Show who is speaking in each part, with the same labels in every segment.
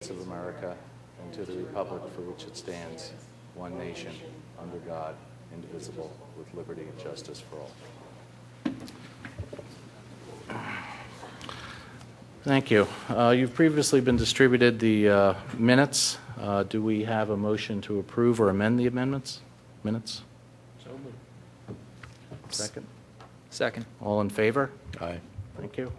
Speaker 1: States of America and to the republic for which it stands, one nation, under God, indivisible, with liberty and justice for all. Thank you. You've previously been distributed the minutes. Do we have a motion to approve or amend the minutes? So moved. Second?
Speaker 2: Second.
Speaker 1: All in favor?
Speaker 3: Aye.
Speaker 1: Thank you.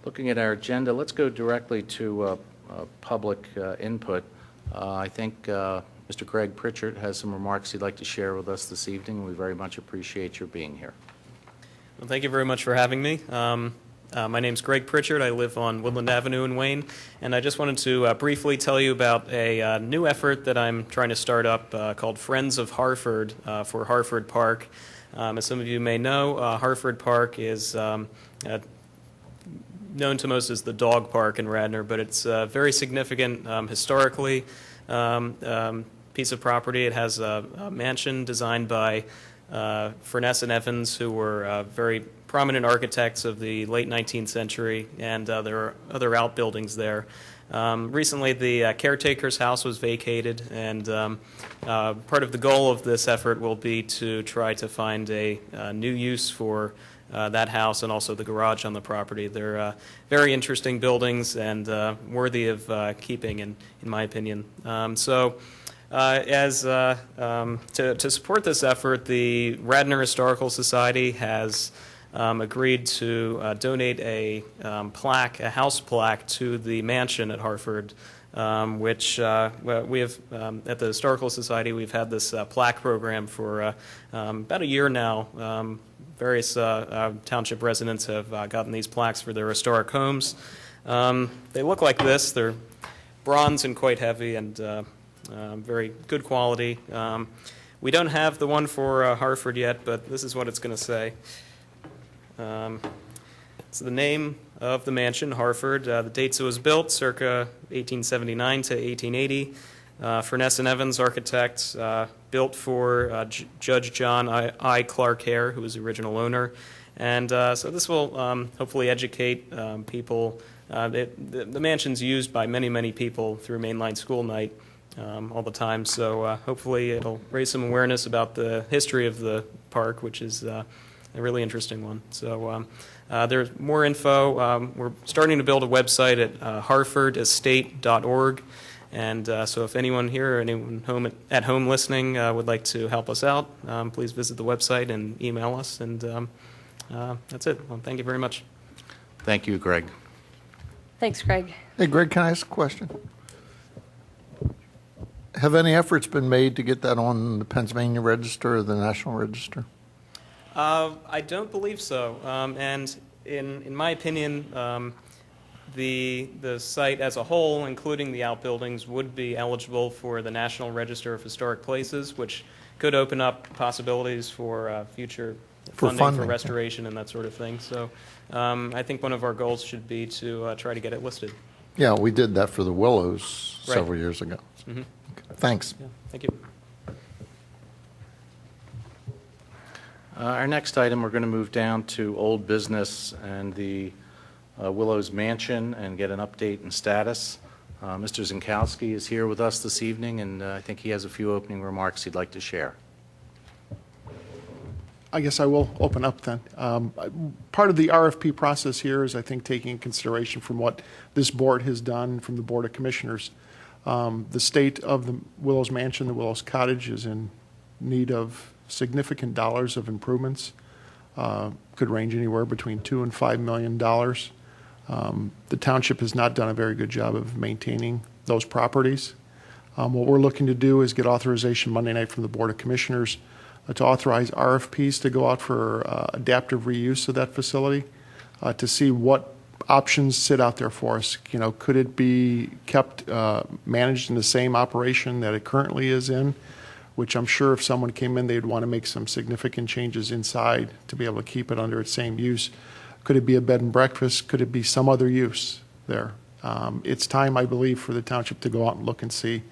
Speaker 1: Looking at our agenda, let's go directly to public input. I think Mr. Greg Pritchard has some remarks he'd like to share with us this evening. We very much appreciate your being here.
Speaker 4: Well, thank you very much for having me. My name's Greg Pritchard. I live on Woodland Avenue in Wayne, and I just wanted to briefly tell you about a new effort that I'm trying to start up called Friends of Harford for Harford Park. As some of you may know, Harford Park is known to most as the dog park in Radnor, but it's a very significant historically piece of property. It has a mansion designed by Furness and Evans, who were very prominent architects of the late 19th century, and there are other outbuildings there. Recently, the caretaker's house was vacated, and part of the goal of this effort will be to try to find a new use for that house and also the garage on the property. They're very interesting buildings and worthy of keeping, in my opinion. To support this effort, the Radnor Historical Society has agreed to donate a plaque, a house plaque, to the mansion at Harford, which we have at the Historical Society. We've had this plaque program for about a year now. Various township residents have gotten these plaques for their historic homes. They look like this. They're bronze and quite heavy and very good quality. We don't have the one for Harford yet, but this is what it's going to say. It's the name of the mansion, Harford, the dates it was built, circa 1879 to 1880. Furness and Evans, architects, built for Judge John I. Clark Hare, who was the original owner. And so this will hopefully educate people. The mansion's used by many, many people through mainline school night all the time. So hopefully it'll raise some awareness about the history of the park, which is a really interesting one. So there's more info. We're starting to build a website at harfordestate.org. And so if anyone here or anyone at home listening would like to help us out, please visit the website and email us. And that's it. Well, thank you very much.
Speaker 1: Thank you, Greg.
Speaker 5: Thanks, Greg.
Speaker 3: Hey, Greg, can I ask a question? Have any efforts been made to get that on the Pennsylvania Register or the National Register?
Speaker 4: I don't believe so. And in my opinion, the site as a whole, including the outbuildings, would be eligible for the National Register of Historic Places, which could open up possibilities for future funding for restoration and that sort of thing. So I think one of our goals should be to try to get it listed.
Speaker 3: Yeah, we did that for the Willows several years ago.
Speaker 4: Mm-hmm.
Speaker 3: Okay. Thanks.
Speaker 4: Yeah, thank you.
Speaker 1: Our next item, we're going to move down to old business and the Willows Mansion and get an update and status. Mr. Zinkowski is here with us this evening, and I think he has a few opening remarks he'd like to share.
Speaker 6: I guess I will open up then. Part of the RFP process here is, I think, taking in consideration from what this board has done from the Board of Commissioners. The state of the Willows Mansion, the Willows Cottage, is in need of significant dollars of improvements. Could range anywhere between $2 and $5 million. The township has not done a very good job of maintaining those properties. What we're looking to do is get authorization Monday night from the Board of Commissioners to authorize RFPs to go out for adaptive reuse of that facility to see what options sit out there for us. You know, could it be kept managed in the same operation that it currently is in, which I'm sure if someone came in, they'd want to make some significant changes inside to be able to keep it under its same use. Could it be a bed and breakfast? Could it be some other use there? It's time, I believe, for the township to go out and look and see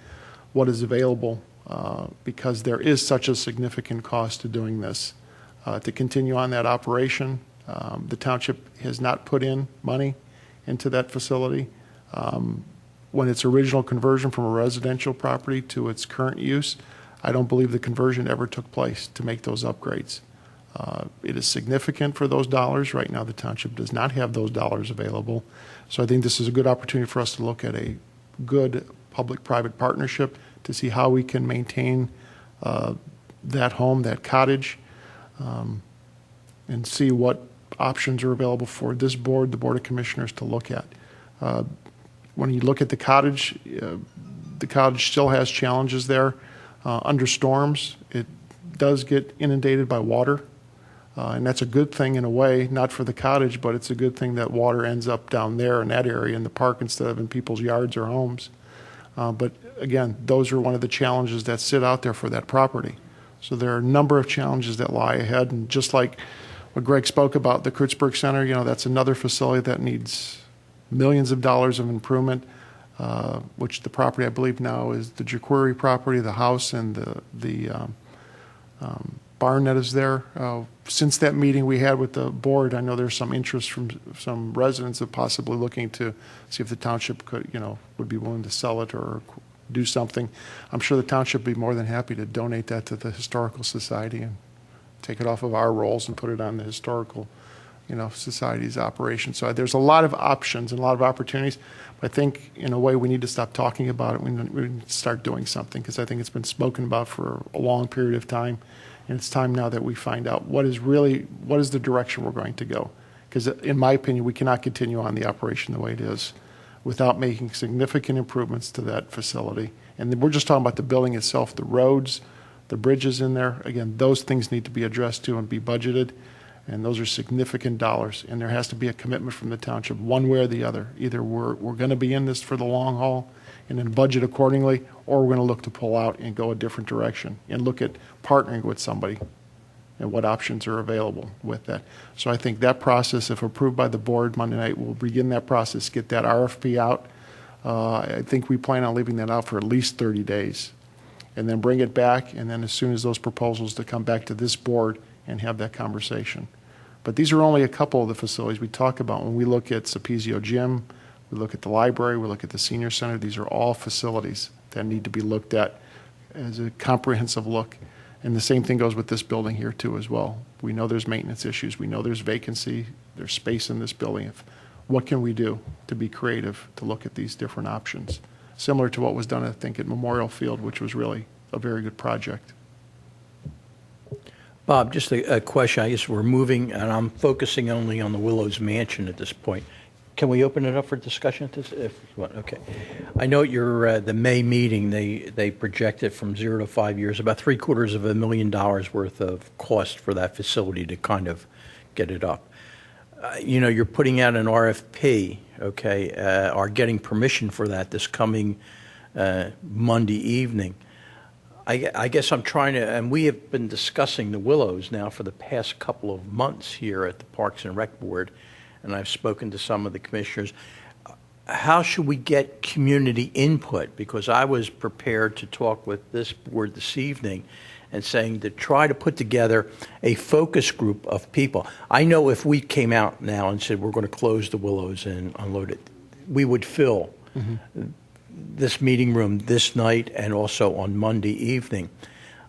Speaker 6: what is available because there is such a significant cost to doing this. To continue on that operation, the township has not put in money into that facility. When its original conversion from a residential property to its current use, I don't believe the conversion ever took place to make those upgrades. It is significant for those dollars. Right now, the township does not have those dollars available. So I think this is a good opportunity for us to look at a good public-private partnership to see how we can maintain that home, that cottage, and see what options are available for this board, the Board of Commissioners, to look at. When you look at the cottage still has challenges there. Under storms, it does get inundated by water, and that's a good thing in a way, not for the cottage, but it's a good thing that water ends up down there in that area in the park instead of in people's yards or homes. But again, those are one of the challenges that sit out there for that property. So there are a number of challenges that lie ahead, and just like what Greg spoke about, the Kurtzberg Center, that's another facility that needs millions of dollars of improvement, which the property I believe now is the Jaquiri property, the house, and the barn that is there. Since that meeting we had with the board, I know there's some interest from some residents of possibly looking to see if the township could, would be willing to sell it or do something. I'm sure the township would be more than happy to donate that to the Historical Society and take it off of our rolls and put it on the Historical Society's operation. So there's a lot of options and a lot of opportunities. But I think, in a way, we need to stop talking about it. We need to start doing something, because I think it's been spoken about for a long period of time. And it's time now that we find out what is the direction we're going to go. Because in my opinion, we cannot continue on the operation the way it is without making significant improvements to that facility. And we're just talking about the building itself, the roads, the bridges in there. Again, those things need to be addressed too and be budgeted. And those are significant dollars. And there has to be a commitment from the township one way or the other. Either we're going to be in this for the long haul and then budget accordingly, or we're going to look to pull out and go a different direction and look at partnering with somebody and what options are available with that. So I think that process, if approved by the board Monday night, we'll begin that process, get that RFP out. I think we plan on leaving that out for at least 30 days and then bring it back, and then as soon as those proposals to come back to this board and have that conversation. But these are only a couple of the facilities we talk about. When we look at Sapezio Gym, we look at the library, we look at the senior center, these are all facilities that need to be looked at as a comprehensive look. And the same thing goes with this building here too as well. We know there's maintenance issues, we know there's vacancy, there's space in this building. What can we do to be creative to look at these different options? Similar to what was done, I think, at Memorial Field, which was really a very good project.
Speaker 2: Bob, just a question. I guess we're moving, and I'm focusing only on the Willows Mansion at this point. Can we open it up for discussion at this? If you want, okay. I know at your the May meeting, they projected from 0 to 5 years about $750,000 worth of cost for that facility to kind of get it up. You're putting out an RFP, okay, or getting permission for that this coming Monday evening. I guess I'm trying to, and we have been discussing the Willows now for the past couple of months here at the Parks and Rec Board, and I've spoken to some of the commissioners. How should we get community input? Because I was prepared to talk with this board this evening and saying to try to put together a focus group of people. I know if we came out now and said we're going to close the Willows and unload it, we would fill this meeting room this night and also on Monday evening.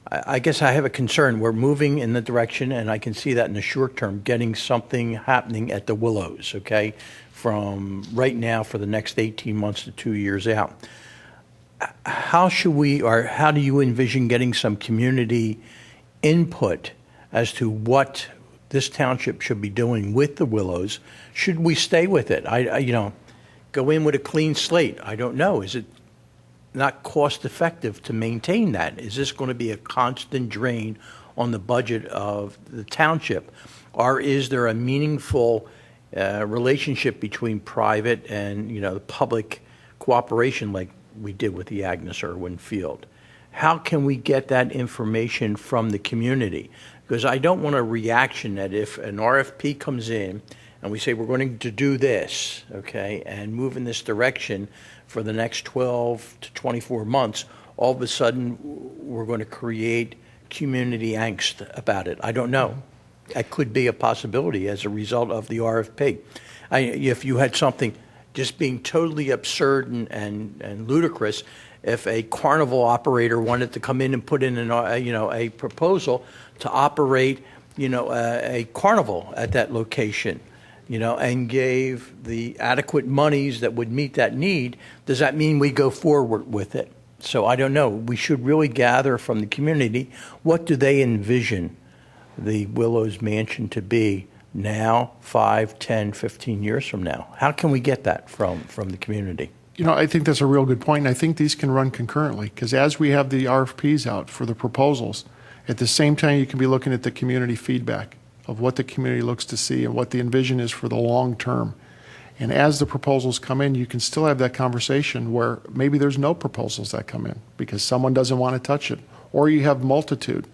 Speaker 2: I guess I have a concern. We're moving in the direction, and I can see that in the short term, getting something happening at the Willows, okay, from right now for the next 18 months to 2 years out. How should we, or how do you envision getting some community input as to what this township should be doing with the Willows? Should we stay with it? Go in with a clean slate. I don't know. Is it not cost effective to maintain that? Is this going to be a constant drain on the budget of the township? Or is there a meaningful relationship between private and, the public cooperation like we did with the Agnes Irwin Field? How can we get that information from the community? Because I don't want a reaction that if an RFP comes in and we say we're going to do this, okay, and move in this direction for the next 12 to 24 months, all of a sudden we're going to create community angst about it. I don't know. That could be a possibility as a result of the RFP. If you had something just being totally absurd and ludicrous, if a carnival operator wanted to come in and put in a proposal to operate, a carnival at that location, and gave the adequate monies that would meet that need, does that mean we go forward with it? So I don't know. We should really gather from the community, what do they envision the Willows Mansion to be now, 5, 10, 15 years from now? How can we get that from the community?
Speaker 6: I think that's a real good point, and I think these can run concurrently, because as we have the RFPs out for the proposals, at the same time, you can be looking at the community feedback of what the community looks to see and what the envision is for the long term. And as the proposals come in, you can still have that conversation where maybe there's no proposals that come in because someone doesn't want to touch it, or you have multitude.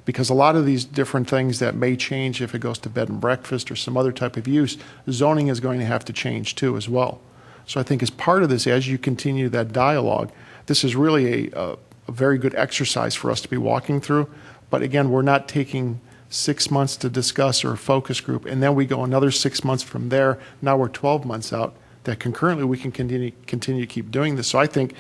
Speaker 6: Because a lot of these different things that may change if it goes to bed and breakfast or some other type of use, zoning is going to have to change too as well. So I think as part of this, as you continue that dialogue, this is really a very good exercise for us to be walking through. But again, we're not taking 6 months to discuss or a focus group, and then we go another 6 months from there. Now we're 12 months out. That concurrently we can continue to keep doing this. So I think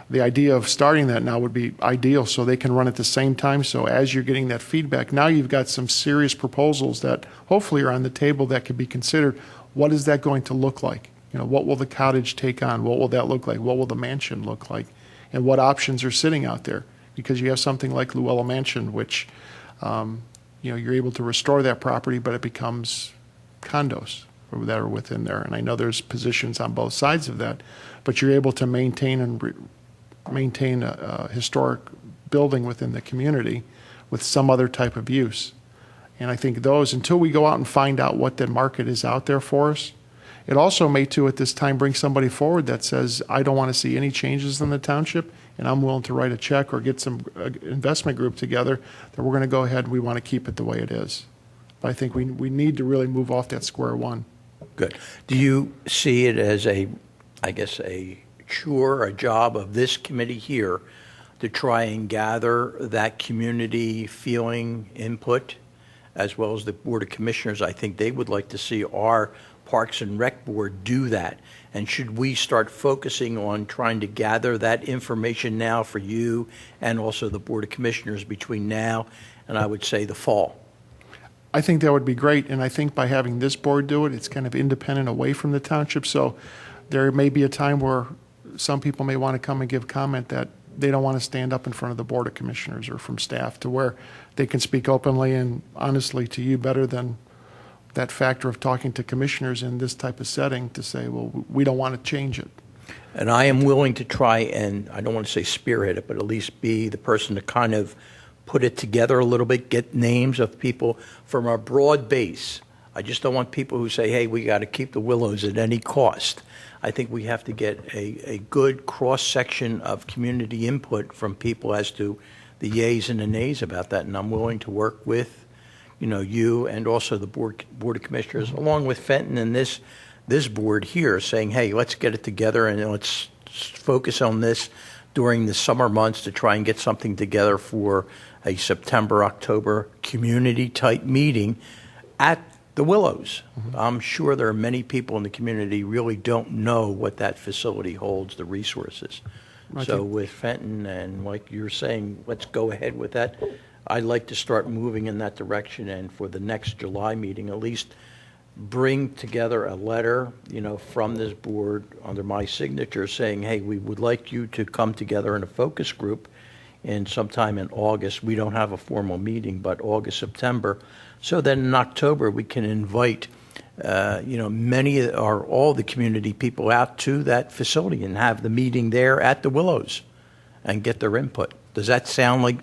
Speaker 6: the idea of starting that now would be ideal, so they can run at the same time. So as you're getting that feedback, now you've got some serious proposals that hopefully are on the table that could be considered. What is that going to look like? What will the cottage take on? What will that look like? What will the mansion look like? And what options are sitting out there? Because you have something like Luella Mansion, which you're able to restore that property, but it becomes condos that are within there. And I know there's positions on both sides of that, but you're able to maintain a historic building within the community with some other type of use. And I think those, until we go out and find out what the market is out there for us, it also may too at this time bring somebody forward that says, I don't want to see any changes in the township, and I'm willing to write a check or get some investment group together that we're going to go ahead and we want to keep it the way it is. But I think we need to really move off that square one.
Speaker 2: Good. Do you see it as a chore, a job of this committee here to try and gather that community feeling input, as well as the Board of Commissioners? I think they would like to see our Parks and Rec Board do that. And should we start focusing on trying to gather that information now for you and also the Board of Commissioners between now and I would say the fall?
Speaker 6: I think that would be great, and I think by having this board do it, it's kind of independent away from the township. So there may be a time where some people may want to come and give comment that they don't want to stand up in front of the Board of Commissioners or from staff, to where they can speak openly and honestly to you better than that factor of talking to commissioners in this type of setting to say, well, we don't want to change it.
Speaker 2: And I am willing to try and, I don't want to say spearhead it, but at least be the person to kind of put it together a little bit, get names of people from a broad base. I just don't want people who say, hey, we got to keep the Willows at any cost. I think we have to get a good cross-section of community input from people as to the yays and the nays about that, and I'm willing to work with you and also the Board of Commissioners, along with Fenton and this board here, saying, hey, let's get it together and let's focus on this during the summer months to try and get something together for a September, October community-type meeting at the Willows. I'm sure there are many people in the community really don't know what that facility holds, the resources. So with Fenton and like you're saying, let's go ahead with that. I'd like to start moving in that direction, and for the next July meeting, at least bring together a letter, from this board under my signature saying, hey, we would like you to come together in a focus group in sometime in August. We don't have a formal meeting, but August, September, so that in October we can invite, many or all the community people out to that facility and have the meeting there at the Willows and get their input. Does that sound like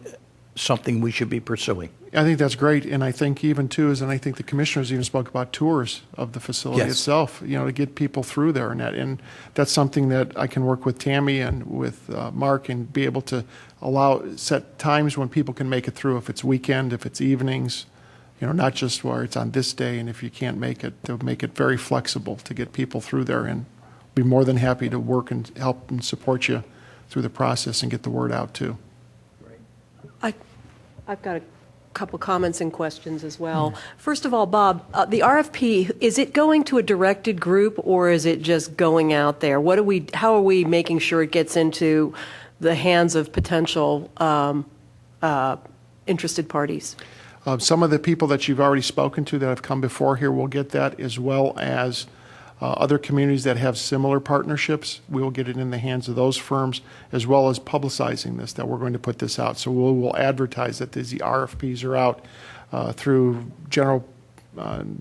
Speaker 2: something we should be pursuing?
Speaker 6: I think that's great, and I think even too is, and I think the commissioners even spoke about tours of the facility itself, to get people through there, and that's something that I can work with Tammy and with Mark and be able to set times when people can make it through, if it's weekend, if it's evenings, not just where it's on this day, and if you can't make it, to make it very flexible to get people through there, and be more than happy to work and help and support you through the process and get the word out too.
Speaker 5: I've got a couple comments and questions as well. First of all, Bob, the RFP, is it going to a directed group or is it just going out there? How are we making sure it gets into the hands of potential interested parties?
Speaker 6: Some of the people that you've already spoken to that have come before here will get that, as well as other communities that have similar partnerships. We will get it in the hands of those firms, as well as publicizing this, that we're going to put this out. So we will advertise that the RFPs are out through general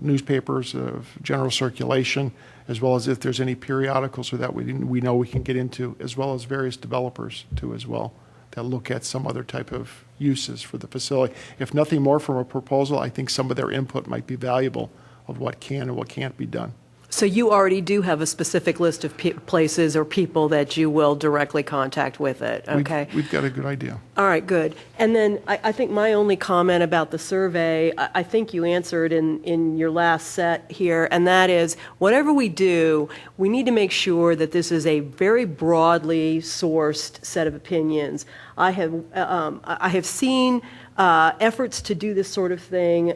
Speaker 6: newspapers of general circulation, as well as if there's any periodicals or that we know we can get into, as well as various developers too as well, that look at some other type of uses for the facility. If nothing more from a proposal, I think some of their input might be valuable of what can and what can't be done.
Speaker 5: So you already do have a specific list of places or people that you will directly contact with it, okay?
Speaker 6: We've got a good idea.
Speaker 5: All right, good. And then I think my only comment about the survey, I think you answered in your last set here, and that is, whatever we do, we need to make sure that this is a very broadly sourced set of opinions. I have seen efforts to do this sort of thing.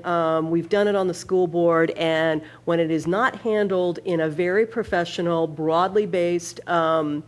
Speaker 5: We've done it on the school board, and when it is not handled in a very professional, broadly based way,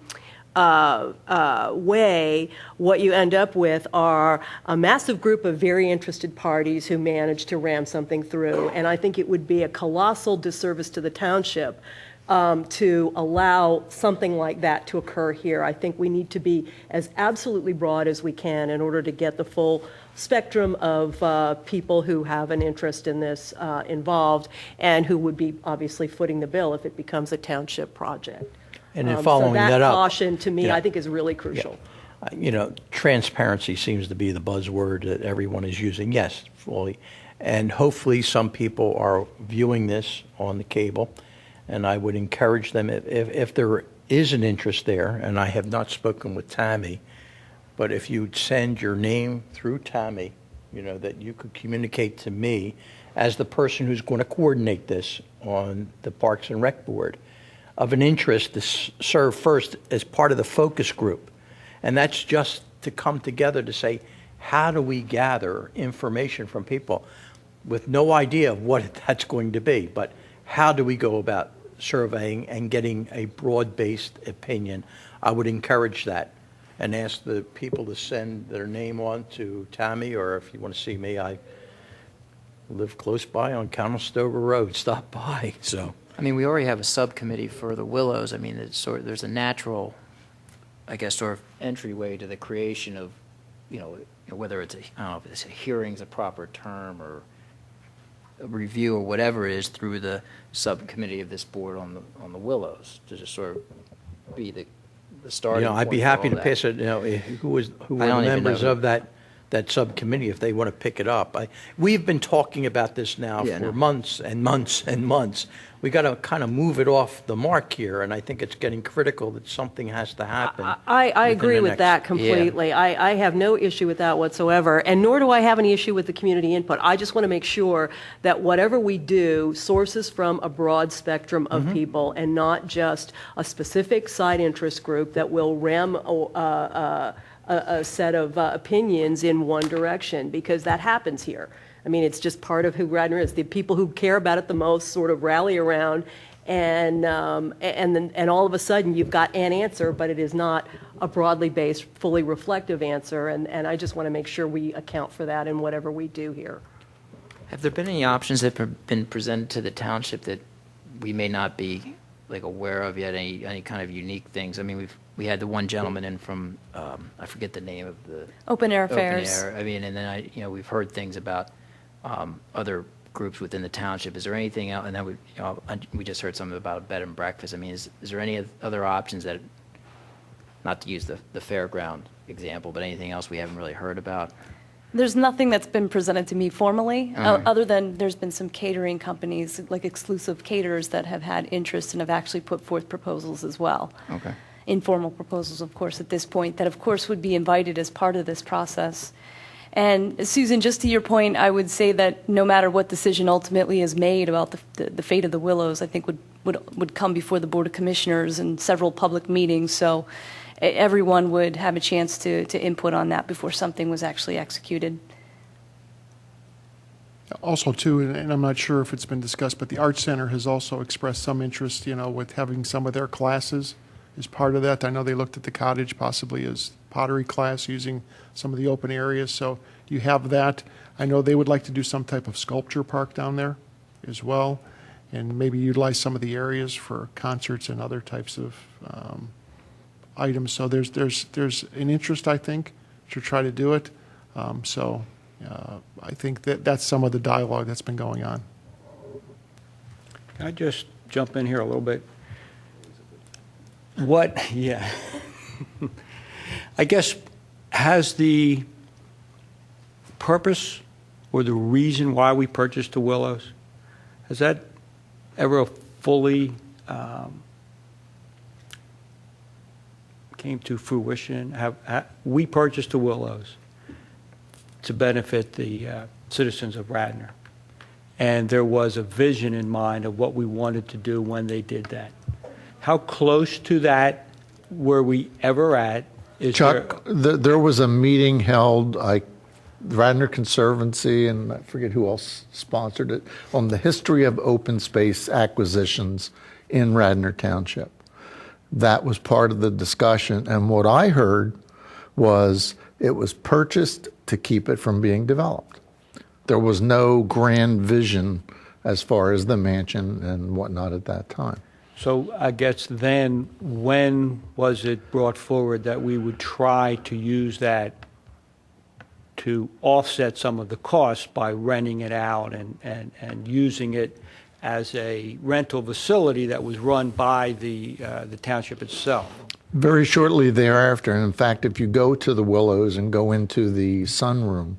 Speaker 5: what you end up with are a massive group of very interested parties who manage to ram something through. And I think it would be a colossal disservice to the township to allow something like that to occur here. I think we need to be as absolutely broad as we can in order to get the full spectrum of people who have an interest in this involved, and who would be obviously footing the bill if it becomes a township project.
Speaker 2: And then following
Speaker 5: so
Speaker 2: that up,
Speaker 5: caution to me,
Speaker 2: yeah.
Speaker 5: I think, is really crucial.
Speaker 2: Transparency seems to be the buzzword that everyone is using. Yes, fully. And hopefully some people are viewing this on the cable, and I would encourage them, if there is an interest there, and I have not spoken with Tammy, but if you'd send your name through Tammy, that you could communicate to me as the person who's going to coordinate this on the Parks and Rec Board, of an interest to serve first as part of the focus group. And that's just to come together to say, how do we gather information from people with no idea of what that's going to be, but how do we go about surveying and getting a broad-based opinion? I would encourage that and ask the people to send their name on to Tammy, or if you want to see me, I live close by on Conestoga Road. Stop by. So,
Speaker 7: I mean, we already have a subcommittee for the Willows. I mean, there's a natural, I guess, sort of entryway to the creation of, whether it's I don't know if it's a hearing's a proper term, or a review, or whatever it is, through the subcommittee of this board on the Willows, to just sort of be the starting point.
Speaker 2: I'd be
Speaker 7: for
Speaker 2: happy
Speaker 7: all
Speaker 2: to
Speaker 7: that.
Speaker 2: pass it. Who are the members of that subcommittee if they want to pick it up? We've been talking about this now for months and months and months. We got to kind of move it off the mark here, and I think it's getting critical that something has to happen.
Speaker 5: I agree with that completely.
Speaker 7: Yeah.
Speaker 5: I have no issue with that whatsoever, and nor do I have any issue with the community input. I just want to make sure that whatever we do sources from a broad spectrum of people, and not just a specific side interest group that will ram a set of opinions in one direction, because that happens here. I mean, it's just part of who Radnor is. The people who care about it the most sort of rally around, and all of a sudden you've got an answer, but it is not a broadly based, fully reflective answer, and I just want to make sure we account for that in whatever we do here.
Speaker 7: Have there been any options that have been presented to the township that we may not be aware of yet? Any kind of unique things? I mean, we had the one gentleman in from I forget the name of the
Speaker 8: Open Air Affairs.
Speaker 7: Open Air. I mean, and then we've heard things about other groups within the township. Is there anything else? And then we just heard something about bed and breakfast. I mean, is there any other options that, not to use the fairground example, but anything else we haven't really heard about?
Speaker 8: There's nothing that's been presented to me formally, other than there's been some catering companies, like exclusive caterers, that have had interest and have actually put forth proposals as well.
Speaker 7: Okay.
Speaker 8: Informal proposals, of course, at this point, that of course would be invited as part of this process. And Susan, just to your point, I would say that no matter what decision ultimately is made about the fate of the Willows, I think would come before the Board of Commissioners and several public meetings. So everyone would have a chance to input on that before something was actually executed.
Speaker 6: Also, too, and I'm not sure if it's been discussed, but the Art Center has also expressed some interest, with having some of their classes as part of that. I know they looked at the cottage possibly as pottery class using some of the open areas, so you have that. I know they would like to do some type of sculpture park down there as well, and maybe utilize some of the areas for concerts and other types of items. So there's an interest, I think, to try to do it. I think that's some of the dialogue that's been going on.
Speaker 2: Can I just jump in here a little bit? Yeah. I guess, has the purpose or the reason why we purchased the Willows, has that ever fully came to fruition? We purchased the Willows to benefit the citizens of Radnor. And there was a vision in mind of what we wanted to do when they did that. How close to that were we ever at?
Speaker 3: Chuck, there was a meeting held, Radnor Conservancy, and I forget who else sponsored it, on the history of open space acquisitions in Radnor Township. That was part of the discussion, and what I heard was it was purchased to keep it from being developed. There was no grand vision as far as the mansion and whatnot at that time.
Speaker 2: So I guess then, when was it brought forward that we would try to use that to offset some of the costs by renting it out and using it as a rental facility that was run by the township itself?
Speaker 3: Very shortly thereafter, and in fact, if you go to the Willows and go into the sunroom,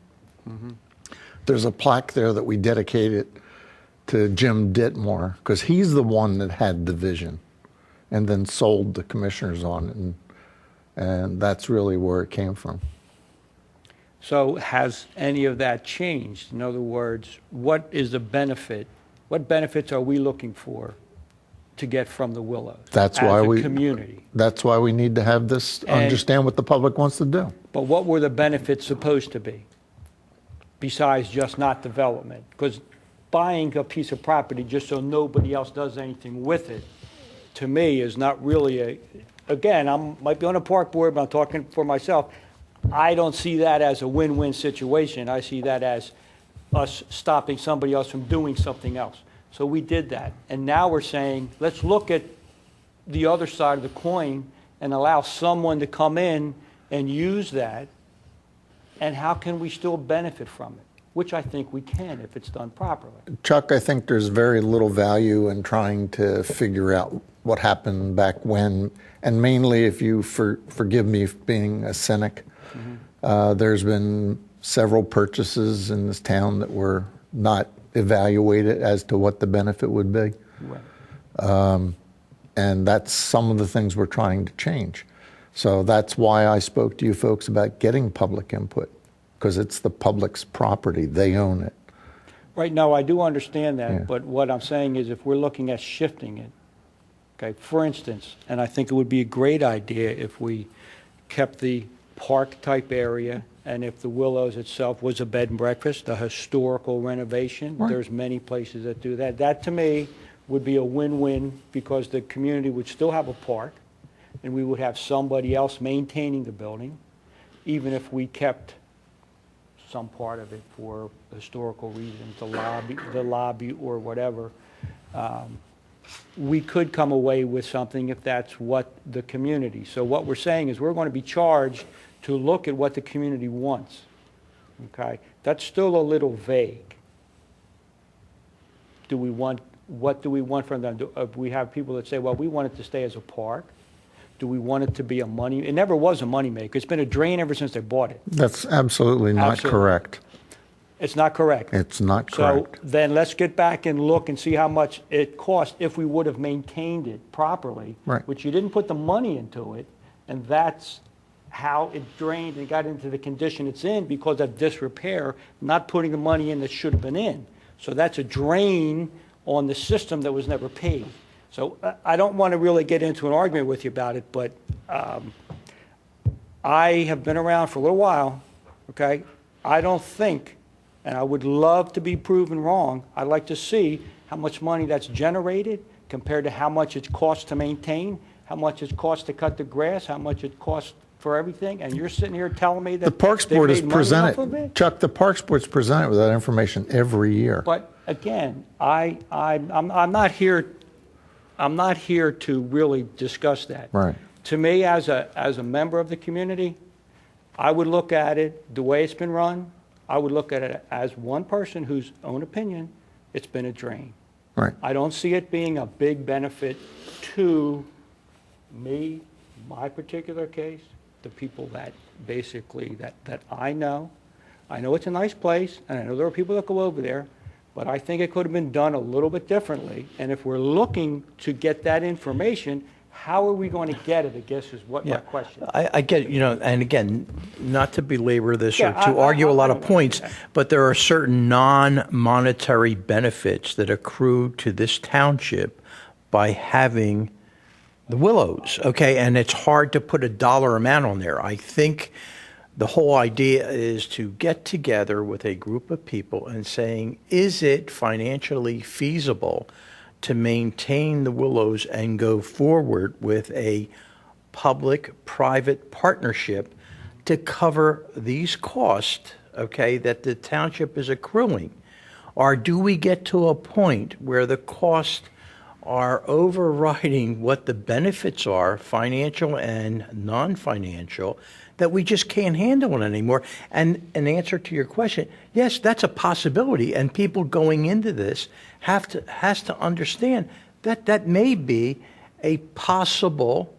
Speaker 3: there's a plaque there that we dedicated to Jim Ditmore, because he's the one that had the vision and then sold the commissioners on it, and that's really where it came from.
Speaker 2: So has any of that changed? In other words, what is the benefit? What benefits are we looking for to get from the Willows
Speaker 3: That's
Speaker 2: as
Speaker 3: why
Speaker 2: a
Speaker 3: we
Speaker 2: community?
Speaker 3: That's why we need to have this, understand what the public wants to do.
Speaker 2: But what were the benefits supposed to be, besides just not development? Because buying a piece of property just so nobody else does anything with it, to me, is not really again, I might be on a park board, but I'm talking for myself. I don't see that as a win-win situation. I see that as us stopping somebody else from doing something else. So we did that. And now we're saying, let's look at the other side of the coin and allow someone to come in and use that. And how can we still benefit from it? Which I think we can if it's done properly.
Speaker 3: Chuck, I think there's very little value in trying to figure out what happened back when, and mainly, if you forgive me for being a cynic, there's been several purchases in this town that were not evaluated as to what the benefit would be.
Speaker 2: Right.
Speaker 3: And that's some of the things we're trying to change. So that's why I spoke to you folks about getting public input, because it's the public's property. They own it.
Speaker 2: Right, no, I do understand that,
Speaker 3: Yeah.
Speaker 2: but what I'm saying is if we're looking at shifting it, okay, for instance, and I think it would be a great idea if we kept the park-type area, and if the Willows itself was a bed and breakfast, a historical renovation.
Speaker 3: Right.
Speaker 2: There's many places that do that. That, to me, would be a win-win, because the community would still have a park, and we would have somebody else maintaining the building, even if we kept some part of it for historical reasons, the lobby or whatever. We could come away with something if that's what the community. So what we're saying is we're going to be charged to look at what the community wants. Okay? That's still a little vague. What do we want from them? We have people that say, well, we want it to stay as a park. Do we want it to be a money? It never was a moneymaker. It's been a drain ever since they bought it.
Speaker 3: That's absolutely not
Speaker 2: Absolutely.
Speaker 3: correct.
Speaker 2: It's not correct.
Speaker 3: It's not correct.
Speaker 2: So then let's get back and look and see how much it cost if we would have maintained it properly.
Speaker 3: Right.
Speaker 2: Which you didn't put the money into it, and that's how it drained and got into the condition it's in because of disrepair, not putting the money in that should have been in. So that's a drain on the system that was never paid. So I don't want to really get into an argument with you about it, but I have been around for a little while, okay? I don't think
Speaker 9: and I would love to be proven wrong. I'd like to see how much money that's generated compared to how much it costs to maintain, how much it costs to cut the grass, how much it costs for everything, and you're sitting here telling me that
Speaker 3: The Parks
Speaker 9: they
Speaker 3: Board is
Speaker 9: made money off of
Speaker 3: presented,
Speaker 9: it?
Speaker 3: Chuck, the Parks Board's presented with that information every year.
Speaker 9: But again, I'm not here to really discuss that.
Speaker 3: Right.
Speaker 9: To me, as a member of the community, I would look at it the way it's been run. I would look at it as one person whose own opinion, it's been a drain.
Speaker 3: Right.
Speaker 9: I don't see it being a big benefit to me, my particular case, the people that basically, that I know. I know it's a nice place, and I know there are people that go over there, but I think it could have been done a little bit differently. And if we're looking to get that information, how are we going to get it, I guess, is what my question is.
Speaker 2: I get it, and again, not to belabor this
Speaker 9: Yeah,
Speaker 2: or to argue a lot of
Speaker 9: I-
Speaker 2: points, but there are certain non-monetary benefits that accrue to this township by having the Willows, okay? And it's hard to put a dollar amount on there. I think the whole idea is to get together with a group of people and saying, is it financially feasible to maintain the Willows and go forward with a public-private partnership to cover these costs, okay, that the township is accruing? Or do we get to a point where the costs are overriding what the benefits are, financial and non-financial, that we just can't handle it anymore? And in answer to your question, yes, that's a possibility, and people going into this has to understand that that may be a possible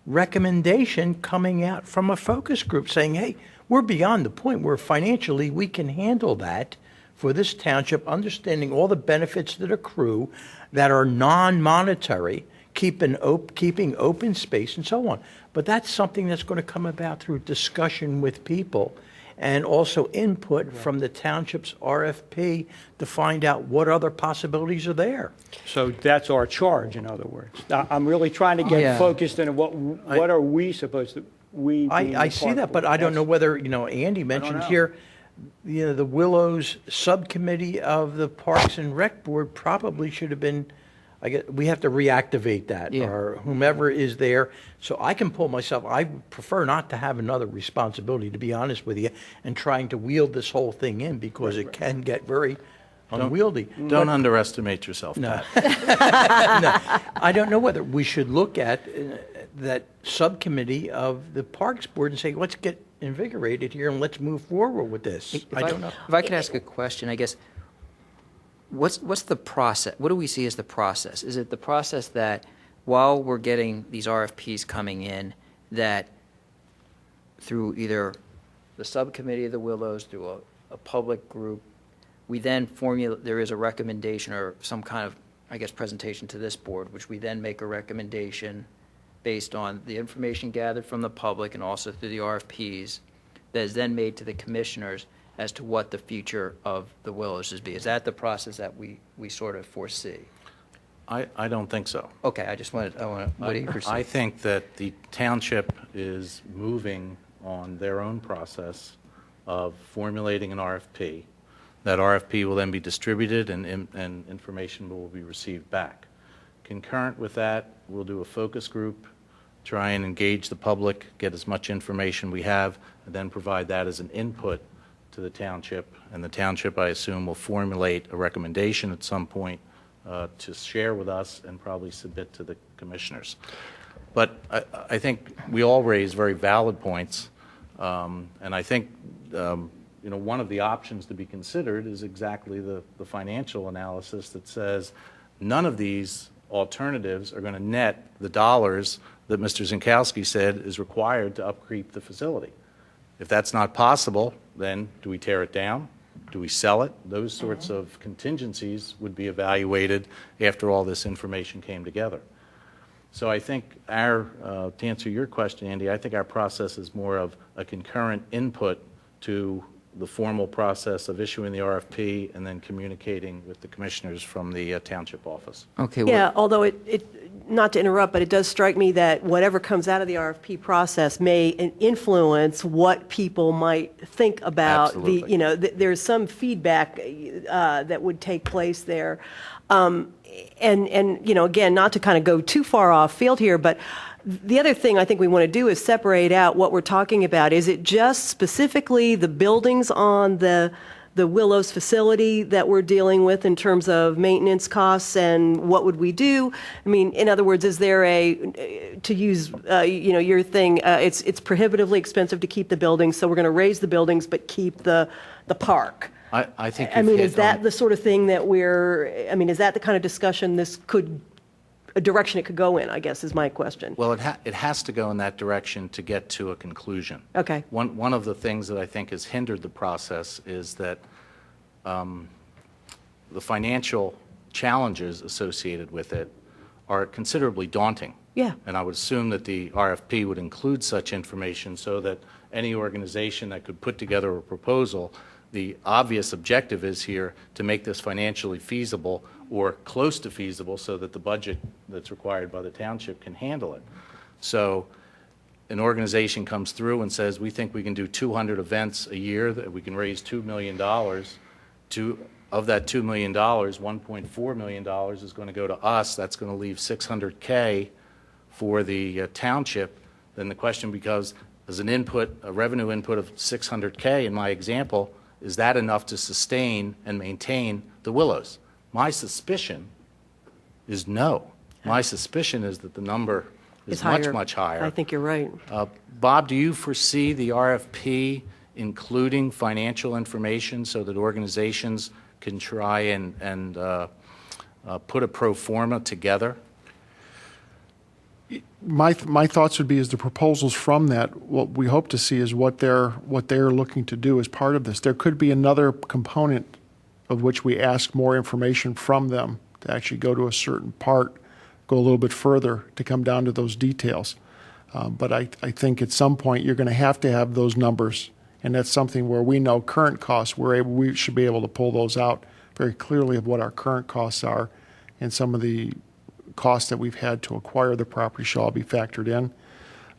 Speaker 2: recommendation coming out from a focus group saying, hey, we're beyond the point where financially we can handle that for this township, understanding all the benefits that accrue that are non-monetary, keeping open space and so on. But that's something that's going to come about through discussion with people and also input from the township's RFP to find out what other possibilities are there.
Speaker 9: So that's our charge, in other words. Now, I'm really trying to get
Speaker 7: Yeah.
Speaker 9: focused in what are we supposed to, we being
Speaker 2: I
Speaker 9: the
Speaker 2: see
Speaker 9: park
Speaker 2: that, but
Speaker 9: board.
Speaker 2: I don't know
Speaker 9: That's-
Speaker 2: whether, Andy mentioned
Speaker 9: know.
Speaker 2: here, the Willows Subcommittee of the Parks and Rec Board probably should have been, I guess, we have to reactivate that,
Speaker 7: Yeah.
Speaker 2: or whomever is there. So I can pull myself, I prefer not to have another responsibility, to be honest with you, and trying to wield this whole thing in, because it can get very unwieldy.
Speaker 1: Don't underestimate yourself,
Speaker 2: No.
Speaker 1: Pat.
Speaker 2: No, I don't know whether we should look at that subcommittee of the Parks Board and say, let's get invigorated here and let's move forward with this. I don't know.
Speaker 7: If I could ask a question, I guess, what's the process? What do we see as the process? Is it the process that while we're getting these RFPs coming in, that through either the subcommittee of the Willows, through a public group, we then there is a recommendation or some kind of, I guess, presentation to this board, which we then make a recommendation based on the information gathered from the public and also through the RFPs that is then made to the commissioners as to what the future of the Willows is be. Is that the process that we sort of foresee?
Speaker 1: I don't think so.
Speaker 7: Okay, what do you foresee?
Speaker 1: I think that the township is moving on their own process of formulating an RFP. That RFP will then be distributed and information will be received back. Concurrent with that, we'll do a focus group, try and engage the public, get as much information we have, and then provide that as an input to the township. And the township, I assume, will formulate a recommendation at some point to share with us and probably submit to the commissioners. But I think we all raise very valid points, and I think one of the options to be considered is exactly the financial analysis that says none of these alternatives are going to net the dollars that Mr. Zinkowski said is required to upkeep the facility. If that's not possible, then do we tear it down? Do we sell it? Those sorts of contingencies would be evaluated after all this information came together. So I think to answer your question, Andy, I think our process is more of a concurrent input to the formal process of issuing the RFP and then communicating with the commissioners from the township office.
Speaker 7: Okay.
Speaker 5: Yeah, although not to interrupt, but it does strike me that whatever comes out of the RFP process may influence what people might think about
Speaker 1: Absolutely.
Speaker 5: there's some feedback that would take place there. And again, not to kind of go too far off field here, but the other thing I think we want to do is separate out what we're talking about. Is it just specifically the buildings on the Willows facility that we're dealing with in terms of maintenance costs, and what would we do? I mean, in other words, is there to use, your thing, it's prohibitively expensive to keep the buildings, so we're going to raise the buildings but keep the park.
Speaker 1: I think
Speaker 5: I
Speaker 1: you've
Speaker 5: mean,
Speaker 1: hit
Speaker 5: is that
Speaker 1: on-
Speaker 5: the sort of thing that is that the kind of discussion a direction it could go in, I guess, is my question.
Speaker 1: Well, it has to go in that direction to get to a conclusion.
Speaker 5: Okay.
Speaker 1: One of the things that I think has hindered the process is that the financial challenges associated with it are considerably daunting.
Speaker 5: Yeah.
Speaker 1: And I would assume that the RFP would include such information so that any organization that could put together a proposal, the obvious objective is here to make this financially feasible or close to feasible so that the budget that's required by the township can handle it. So an organization comes through and says, we think we can do 200 events a year, that we can raise $2 million. Of that $2 million, $1.4 million is going to go to us. That's going to leave $600K for the township. Then the question becomes, as a revenue input of $600K in my example, is that enough to sustain and maintain the Willows? My suspicion is no. My suspicion is that the number is much higher.
Speaker 5: I think you're right.
Speaker 1: Bob, do you foresee the RFP including financial information so that organizations can try and put a pro forma together?
Speaker 6: My thoughts would be, is the proposals from that, what we hope to see is what they're looking to do as part of this. There could be another component of which we ask more information from them to actually go to a certain part, go a little bit further to come down to those details. But I think at some point you're going to have those numbers, and that's something where we know current costs. We should be able to pull those out very clearly of what our current costs are, and some of the costs that we've had to acquire the property shall all be factored in.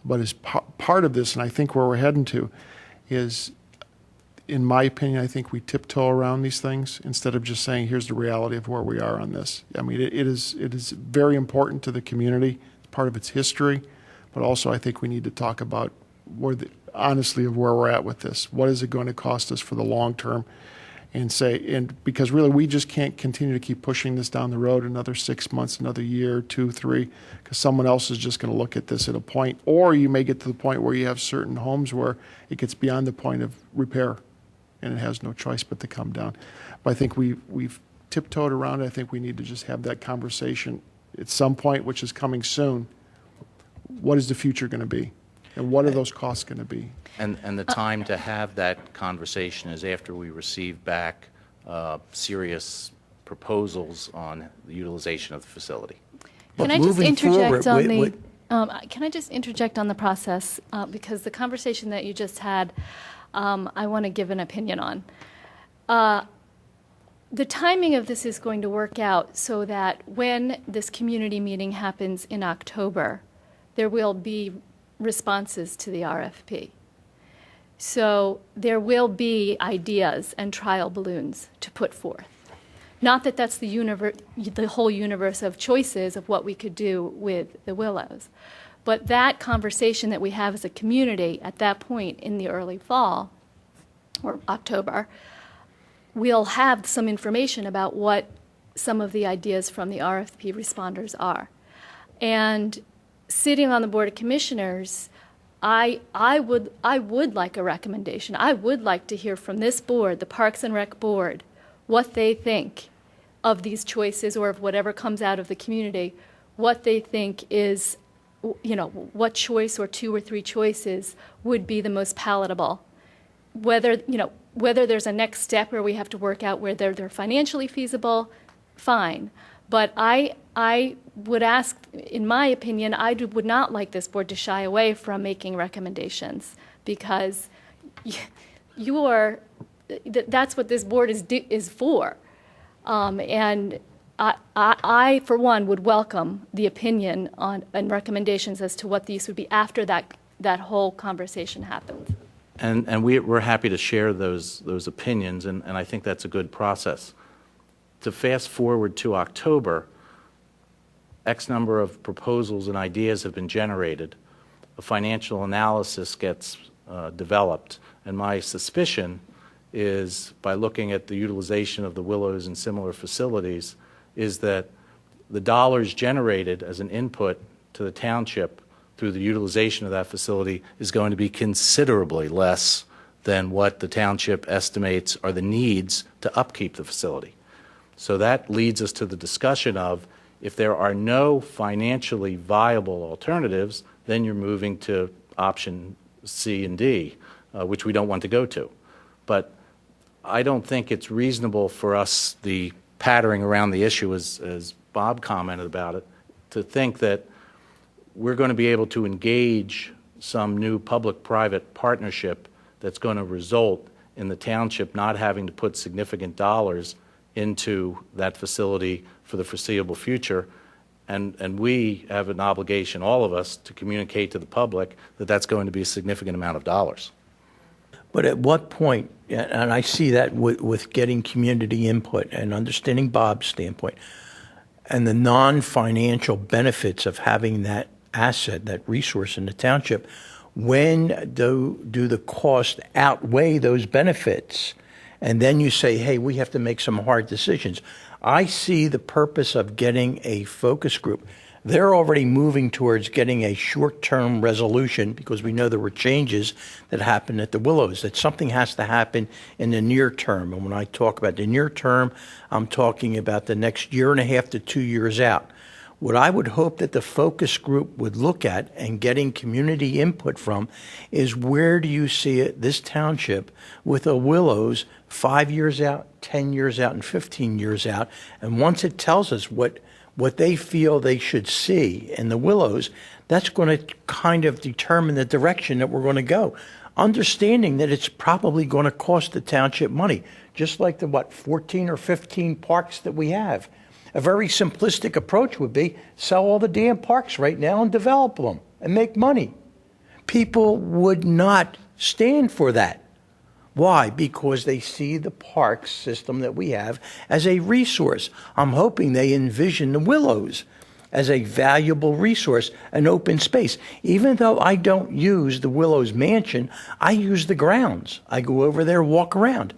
Speaker 6: But as part of this, and I think where we're heading to, is, in my opinion, I think we tiptoe around these things instead of just saying, here's the reality of where we are on this. I mean, it is very important to the community, it's part of its history, but also I think we need to talk about honestly of where we're at with this. What is it going to cost us for the long term? And because really we just can't continue to keep pushing this down the road another 6 months, another year, 2, 3, because someone else is just going to look at this at a point, or you may get to the point where you have certain homes where it gets beyond the point of repair and it has no choice but to come down. But I think we've tiptoed around it. I think we need to just have that conversation at some point, which is coming soon. What is the future going to be? And what are those costs going to be?
Speaker 1: And the time to have that conversation is after we receive back serious proposals on the utilization of the facility.
Speaker 8: Can I just
Speaker 2: moving
Speaker 8: interject
Speaker 2: forward,
Speaker 8: can I just interject on the process? Because the conversation that you just had, I want to give an opinion on. The timing of this is going to work out so that when this community meeting happens in October, there will be responses to the RFP. So there will be ideas and trial balloons to put forth. Not that that's the whole universe of choices of what we could do with the Willows, but that conversation that we have as a community at that point in the early fall or October, we'll have some information about what some of the ideas from the RFP responders are. And sitting on the Board of Commissioners, I would like a recommendation. I would like to hear from this board, the Parks and Rec Board, what they think of these choices or of whatever comes out of the community, what they think is, what choice or 2 or 3 choices would be the most palatable. Whether there's a next step where we have to work out whether they're financially feasible, fine. But I would ask, in my opinion, I would not like this board to shy away from making recommendations, because that's what this board is for. And
Speaker 10: I, for one, would welcome the opinion on and recommendations as to what the use would be after that whole conversation happened.
Speaker 1: And we're happy to share those opinions, and I think that's a good process. To fast forward to October, X number of proposals and ideas have been generated. A financial analysis gets developed, and my suspicion is, by looking at the utilization of the Willows and similar facilities, is that the dollars generated as an input to the township through the utilization of that facility is going to be considerably less than what the township estimates are the needs to upkeep the facility. So that leads us to the discussion of, if there are no financially viable alternatives, then you're moving to option C and D, which we don't want to go to. But I don't think it's reasonable for us, the pattering around the issue, as Bob commented about it, to think that we're going to be able to engage some new public-private partnership that's going to result in the township not having to put significant dollars into that facility for the foreseeable future. And we have an obligation, all of us, to communicate to the public that that's going to be a significant amount of dollars.
Speaker 2: But at what point, and I see that with getting community input and understanding Bob's standpoint, and the non-financial benefits of having that asset, that resource in the township, when do the costs outweigh those benefits? And then you say, hey, we have to make some hard decisions. I see the purpose of getting a focus group. They're already moving towards getting a short-term resolution, because we know there were changes that happened at the Willows, that something has to happen in the near term. And when I talk about the near term, I'm talking about the next year and a half to 2 years out. What I would hope that the focus group would look at and getting community input from is, where do you see it, this township, with a Willows 5 years out, 10 years out, and 15 years out? And once it tells us what they feel they should see in the Willows, that's going to kind of determine the direction that we're going to go. Understanding that it's probably going to cost the township money, just like the, 14 or 15 parks that we have. A very simplistic approach would be, sell all the damn parks right now and develop them and make money. People would not stand for that. Why? Because they see the park system that we have as a resource. I'm hoping they envision the Willows as a valuable resource, an open space. Even though I don't use the Willows Mansion, I use the grounds. I go over there, walk around.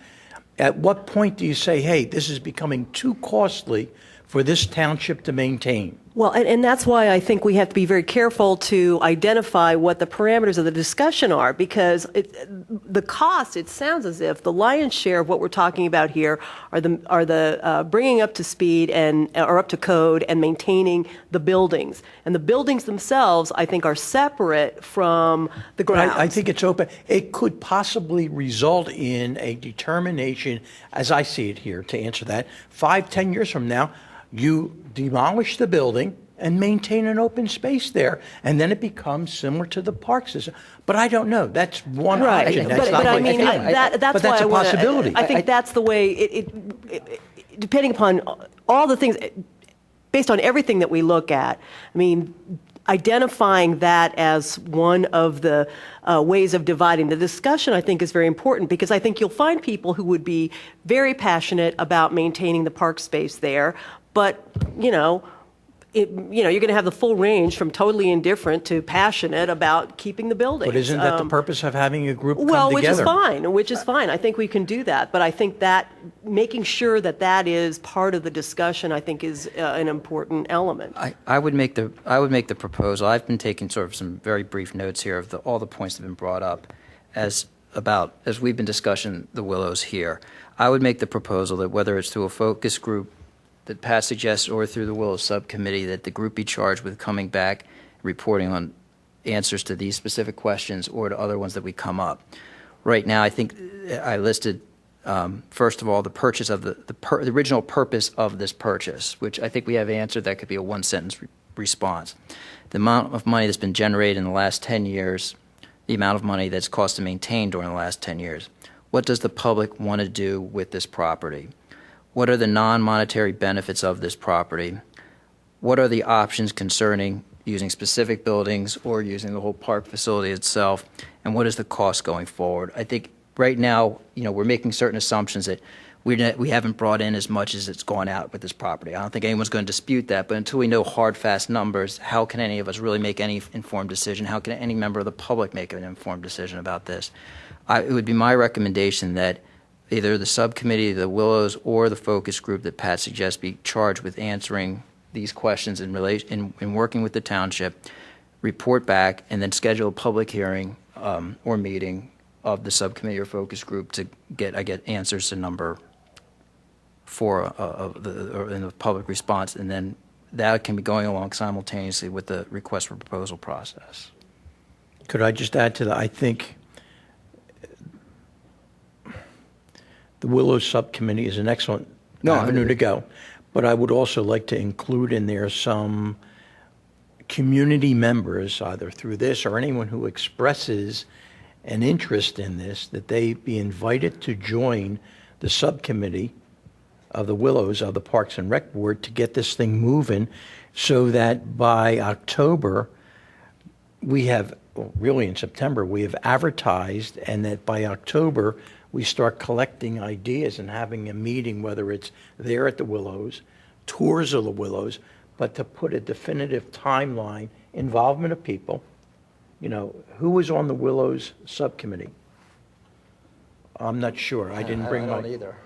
Speaker 2: At what point do you say, hey, this is becoming too costly for this township to maintain?
Speaker 5: Well, and that's why I think we have to be very careful to identify what the parameters of the discussion are, because the cost, it sounds as if the lion's share of what we're talking about here are the bringing up to speed or up to code and maintaining the buildings. And the buildings themselves, I think, are separate from the grounds.
Speaker 2: I think it's open. It could possibly result in a determination, as I see it here, to answer that, 5-10 years from now, you demolish the building and maintain an open space there, and then it becomes similar to the park system. But I don't know. That's one option. That's
Speaker 5: but I mean, that's
Speaker 2: but
Speaker 5: why
Speaker 2: that's a possibility.
Speaker 5: I think that's the way, depending upon all the things, based on everything that we look at, I mean, identifying that as one of the ways of dividing the discussion, I think, is very important, because I think you'll find people who would be very passionate about maintaining the park space there, but, you're going to have the full range from totally indifferent to passionate about keeping the buildings.
Speaker 2: But isn't that the purpose of having a group come
Speaker 5: together?
Speaker 2: together?
Speaker 5: Which is fine. I think we can do that. But I think that making sure that that is part of the discussion, I think, is an important element.
Speaker 7: I would make the proposal. I've been taking sort of some very brief notes here of all the points that have been brought up as we've been discussing the Willows here. I would make the proposal that, whether it's through a focus group that Pat suggests or through the Willows subcommittee, that the group be charged with coming back, reporting on answers to these specific questions or to other ones that we come up. Right now, I think I listed, first of all, the purchase of the original purpose of this purchase, which I think we have answered. That could be a one-sentence response. The amount of money that's been generated in the last 10 years, the amount of money that's cost to maintain during the last 10 years. What does the public want to do with this property? what are the non-monetary benefits of this property? What are the options concerning using specific buildings or using the whole park facility itself? And what is the cost going forward? I think right now, we're making certain assumptions that we haven't brought in as much as it's gone out with this property. I don't think anyone's going to dispute that, but until we know hard, fast numbers, how can any of us really make any informed decision? How can any member of the public make an informed decision about this? It would be my recommendation that either the subcommittee, the Willows, or the focus group that Pat suggests be charged with answering these questions in working with the township, report back, and then schedule a public hearing or meeting of the subcommittee or focus group to get answers to number 4 in the public response, and then that can be going along simultaneously with the request for proposal process.
Speaker 2: Could I just add to that? I think the Willows Subcommittee is an excellent avenue to go, but I would also like to include in there some community members, either through this or anyone who expresses an interest in this, that they be invited to join the subcommittee of the Willows of the Parks and Rec Board to get this thing moving, so that by October, really in September, we have advertised, and that by October, we start collecting ideas and having a meeting, whether it's there at the Willows, tours of the Willows, but to put a definitive timeline, involvement of people. Who was on the Willows subcommittee? I'm not sure. I didn't bring my...
Speaker 7: either.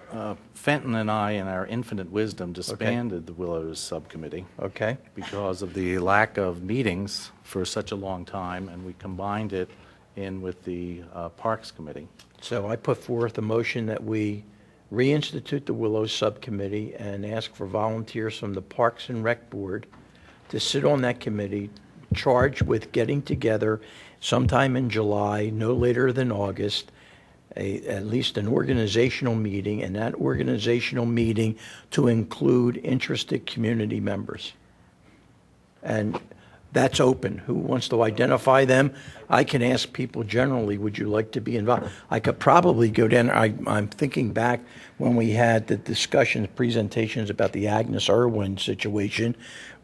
Speaker 1: Fenton and I, in our infinite wisdom, disbanded the Willows Subcommittee
Speaker 2: Okay.
Speaker 1: because of the lack of meetings for such a long time, and we combined it in with the Parks Committee.
Speaker 2: So I put forth a motion that we reinstitute the Willows Subcommittee and ask for volunteers from the Parks and Rec Board to sit on that committee, charged with getting together sometime in July, no later than August, at least an organizational meeting, and that organizational meeting to include interested community members. And that's open. Who wants to identify them? I can ask people generally, would you like to be involved? I could probably go down, I'm thinking back when we had the discussions, presentations about the Agnes Irwin situation,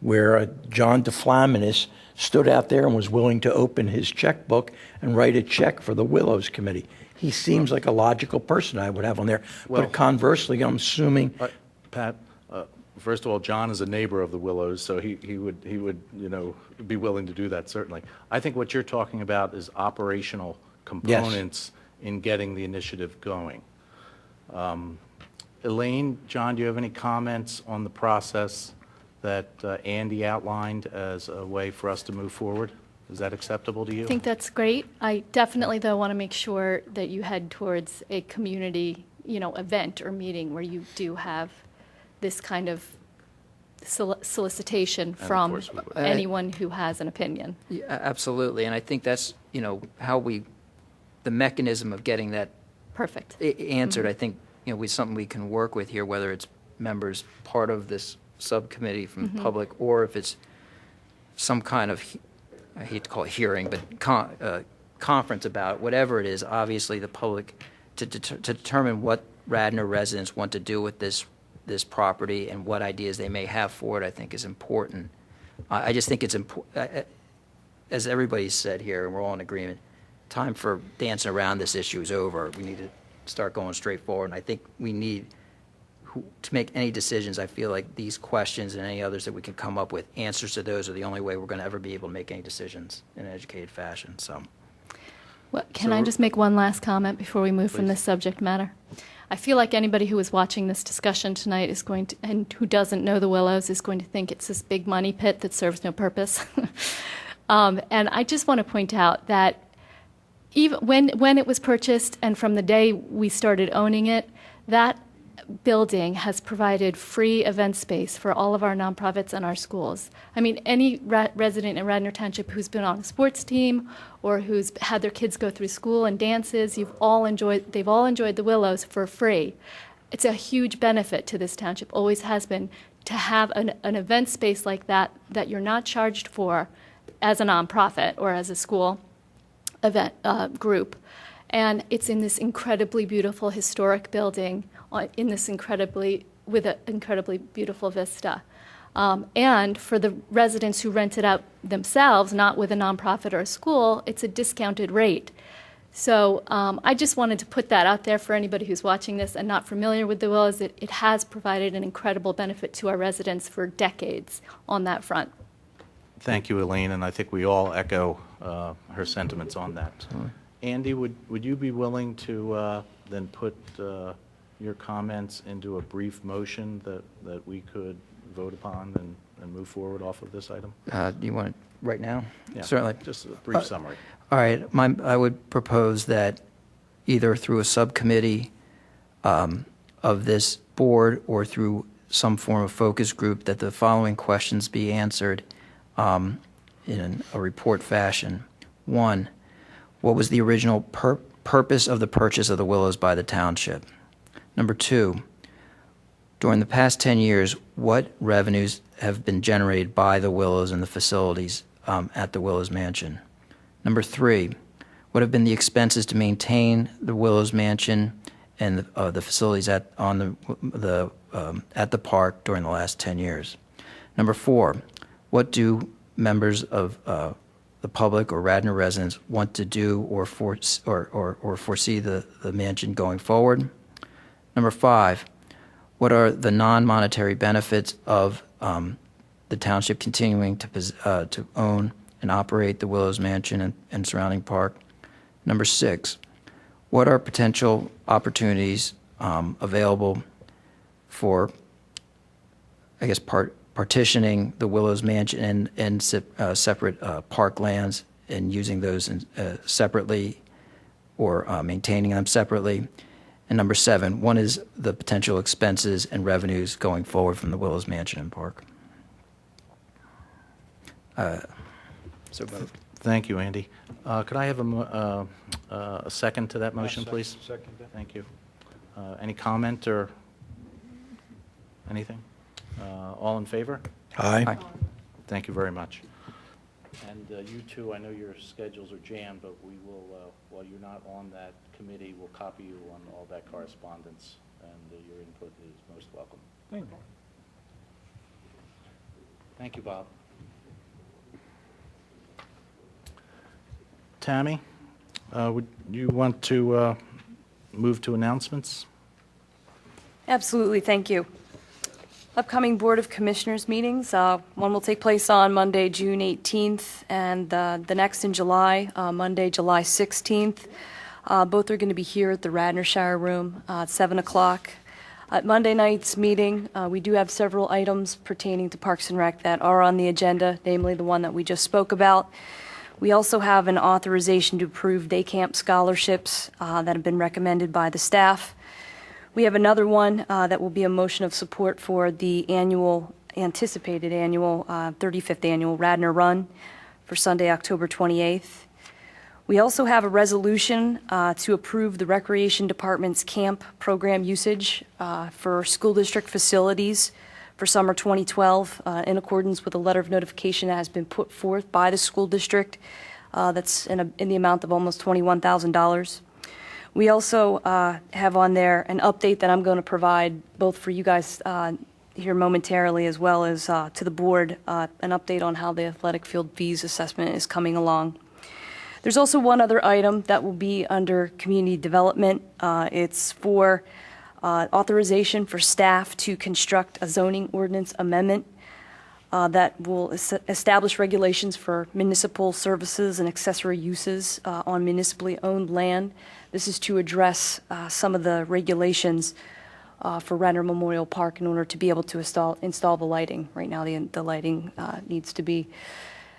Speaker 2: where John DeFlaminis stood out there and was willing to open his checkbook and write a check for the Willows Committee. He seems like a logical person I would have on there.
Speaker 1: Well,
Speaker 2: but conversely, I'm assuming...
Speaker 1: Pat, first of all, John is a neighbor of the Willows, so he would be willing to do that, certainly. I think what you're talking about is operational components in getting the initiative going. Elaine, John, do you have any comments on the process that Andy outlined as a way for us to move forward? Is that acceptable to you?
Speaker 10: I think that's great. I definitely, though, want to make sure that you head towards a community, event or meeting where you do have this kind of solicitation from
Speaker 1: course we would.
Speaker 10: anyone who has an opinion.
Speaker 7: Yeah, absolutely, and I think that's, how the mechanism of getting that
Speaker 10: Perfect.
Speaker 7: answered, I think, something we can work with here, whether it's members part of this subcommittee from the public, or if it's some kind of, I hate to call it hearing, but conference about it, whatever it is, obviously the public, to determine what Radnor residents want to do with this property and what ideas they may have for it, I think is important. I just think it's important, as everybody's said here, and we're all in agreement, time for dancing around this issue is over. We need to start going straight forward, and I think we need to make any decisions. I feel like these questions and any others that we can come up with, answers to those are the only way we're going to ever be able to make any decisions in an educated fashion. So,
Speaker 10: Well, can I just make one last comment before we move from this subject matter? I feel like anybody who is watching this discussion tonight is going to, and who doesn't know the Willows, is going to think it's this big money pit that serves no purpose. And I just want to point out that even when it was purchased and from the day we started owning it, that building has provided free event space for all of our nonprofits and our schools. I mean, any resident in Radnor Township who's been on a sports team or who's had their kids go through school and dances, they've all enjoyed the Willows for free. It's a huge benefit to this township, always has been, to have an event space like that you're not charged for as a nonprofit or as a school event group. And it's in this incredibly beautiful historic building in this incredibly with an incredibly beautiful vista. And for the residents who rent it out themselves, not with a nonprofit or a school, it's a discounted rate. So I just wanted to put that out there for anybody who's watching this and not familiar with the Willows. It has provided an incredible benefit to our residents for decades on that front.
Speaker 1: Thank you, Elaine, and I think we all echo her sentiments on that. Andy, would you be willing to then put your comments into a brief motion that we could vote upon and move forward off of this item?
Speaker 7: Do you want it right now?
Speaker 1: Yeah,
Speaker 7: Certainly.
Speaker 1: just a brief summary.
Speaker 7: All right, I would propose that either through a subcommittee of this board or through some form of focus group, that the following questions be answered in a report fashion. 1, what was the original purpose of the purchase of the Willows by the township? Number 2, during the past 10 years, what revenues have been generated by the Willows and the facilities at the Willows Mansion? Number 3, what have been the expenses to maintain the Willows Mansion and the facilities at the park during the last 10 years? Number 4, what do members of the public or Radnor residents want to do or foresee the mansion going forward? Number 5, what are the non-monetary benefits of the township continuing to own and operate the Willows Mansion and surrounding park? Number 6, what are potential opportunities available for, I guess, partitioning the Willows Mansion and separate park lands and using those separately or maintaining them separately? And number 7, what is the potential expenses and revenues going forward from the Willows Mansion and Park? So vote.
Speaker 1: Thank you, Andy. Could I have a second to that motion, please?
Speaker 9: Second.
Speaker 1: Thank you. Any comment or anything? All in favor?
Speaker 2: Aye.
Speaker 1: Thank you very much. And you two, I know your schedules are jammed, but we will, while you're not on that committee, we'll copy you on all that correspondence, and your input is most welcome.
Speaker 9: Thank you.
Speaker 1: Thank you, Bob. Tammy, would you want to move to announcements?
Speaker 8: Absolutely, thank you. Upcoming Board of Commissioners meetings, one will take place on Monday, June 18th, and the next in July, Monday, July 16th. Both are going to be here at the Radnor Room at 7 o'clock. At Monday night's meeting, we do have several items pertaining to Parks and Rec that are on the agenda, namely the one that we just spoke about. We also have an authorization to approve day camp scholarships that have been recommended by the staff. We have another one that will be a motion of support for the anticipated annual 35th annual Radnor Run for Sunday, October 28th. We also have a resolution to approve the Recreation Department's camp program usage for school district facilities for summer 2012 in accordance with a letter of notification that has been put forth by the school district that's in the amount of almost $21,000. We also have on there an update that I'm going to provide both for you guys here momentarily as well as to the board, an update on how the athletic field fees assessment is coming along. There's also one other item that will be under community development. It's for authorization for staff to construct a zoning ordinance amendment that will establish regulations for municipal services and accessory uses on municipally owned land. This is to address some of the regulations for Radnor Memorial Park in order to be able to install the lighting. Right now, the lighting needs to be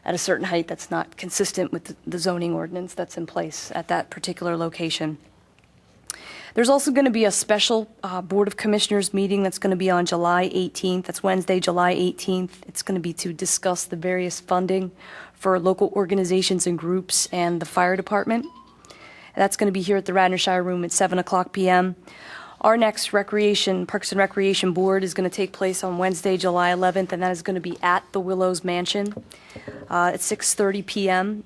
Speaker 8: at a certain height that's not consistent with the zoning ordinance that's in place at that particular location. There's also going to be a special Board of Commissioners meeting that's going to be on July 18th. That's Wednesday, July 18th. It's going to be to discuss the various funding for local organizations and groups and the fire department. That's going to be here at the Radnor Room at 7 o'clock p.m. Our next Parks and Recreation Board is going to take place on Wednesday, July 11th, and that is going to be at the Willows Mansion at 6:30 p.m.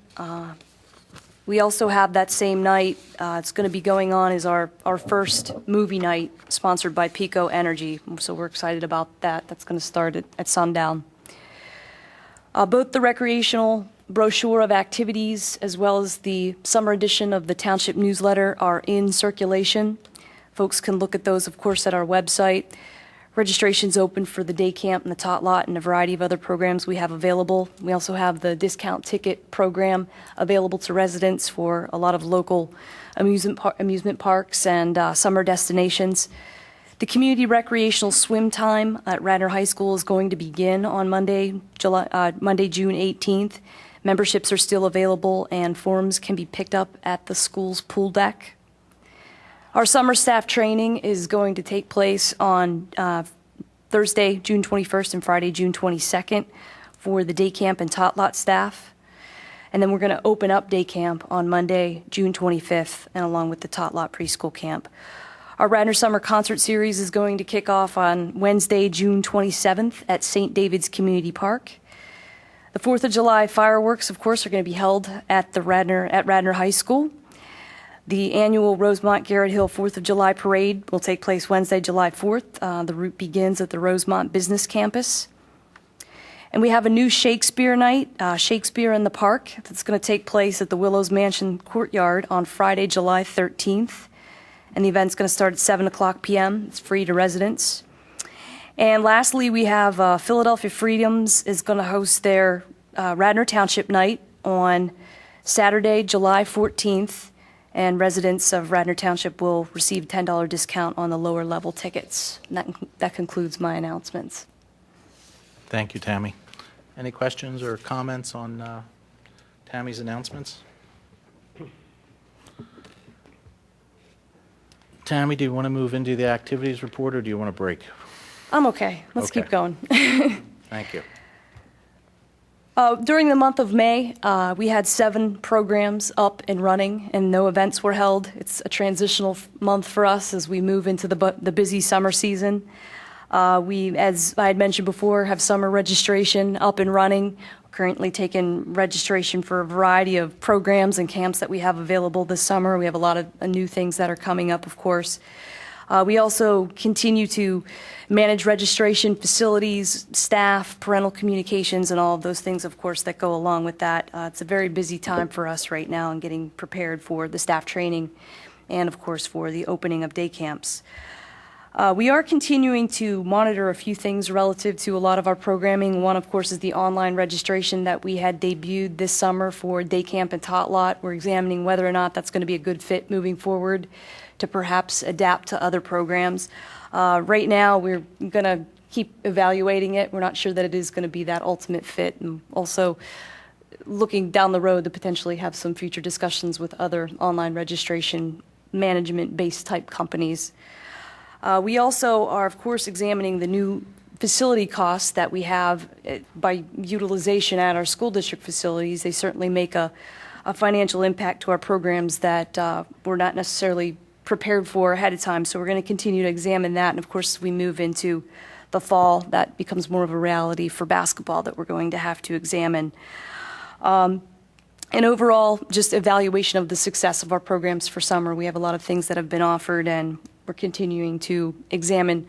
Speaker 8: We also have that same night, it's going to be going on is our first movie night sponsored by Pico Energy. So we're excited about that. That's going to start at sundown. Both the recreational brochure of activities as well as the summer edition of the Township newsletter are in circulation. Folks can look at those, of course, at our website. Registration's open for the day camp and the tot lot and a variety of other programs we have available. We also have the discount ticket program available to residents for a lot of local amusement parks and summer destinations. The community recreational swim time at Radnor High School is going to begin on Monday, June 18th. Memberships are still available and forms can be picked up at the school's pool deck. Our summer staff training is going to take place on Thursday, June 21st and Friday, June 22nd for the day camp and tot lot staff. And then we're going to open up day camp on Monday, June 25th, and along with the tot lot preschool camp. Our Radnor Summer Concert Series is going to kick off on Wednesday, June 27th at St. David's Community Park. The 4th of July fireworks, of course, are going to be held at Radnor High School. The annual Rosemont-Garrett Hill 4th of July Parade will take place Wednesday, July 4th. The route begins at the Rosemont Business Campus. And we have a new Shakespeare night, Shakespeare in the Park, that's going to take place at the Willows Mansion Courtyard on Friday, July 13th. And the event's going to start at 7 o'clock p.m. It's free to residents. And lastly, we have Philadelphia Freedoms is going to host their Radnor Township night on Saturday, July 14th. And residents of Radnor Township will receive a $10 discount on the lower level tickets. And that concludes my announcements.
Speaker 1: Thank you, Tammy. Any questions or comments on Tammy's announcements? Tammy, do you want to move into the activities report, or do you want to break?
Speaker 8: I'm okay. Let's
Speaker 1: Okay.
Speaker 8: keep going.
Speaker 1: Thank you.
Speaker 8: During the month of May, we had 7 programs up and running, and no events were held. It's a transitional month for us as we move into the busy summer season. We, as I had mentioned before, have summer registration up and running. Currently taking registration for a variety of programs and camps that we have available this summer. We have a lot of new things that are coming up, of course. We also continue to manage registration, facilities, staff, parental communications, and all of those things, of course, that go along with that. It's a very busy time for us right now in getting prepared for the staff training and, of course, for the opening of day camps. We are continuing to monitor a few things relative to a lot of our programming. One, of course, is the online registration that we had debuted this summer for day camp and tot lot. We're examining whether or not that's going to be a good fit moving forward to perhaps adapt to other programs. Right now, we're going to keep evaluating it. We're not sure that it is going to be that ultimate fit, and also looking down the road to potentially have some future discussions with other online registration management-based type companies. We also are, of course, examining the new facility costs that we have by utilization at our school district facilities. They certainly make a financial impact to our programs that we're not necessarily prepared for ahead of time. So we're going to continue to examine that. And of course, as we move into the fall, that becomes more of a reality for basketball that we're going to have to examine. And overall, just evaluation of the success of our programs for summer. We have a lot of things that have been offered, and we're continuing to examine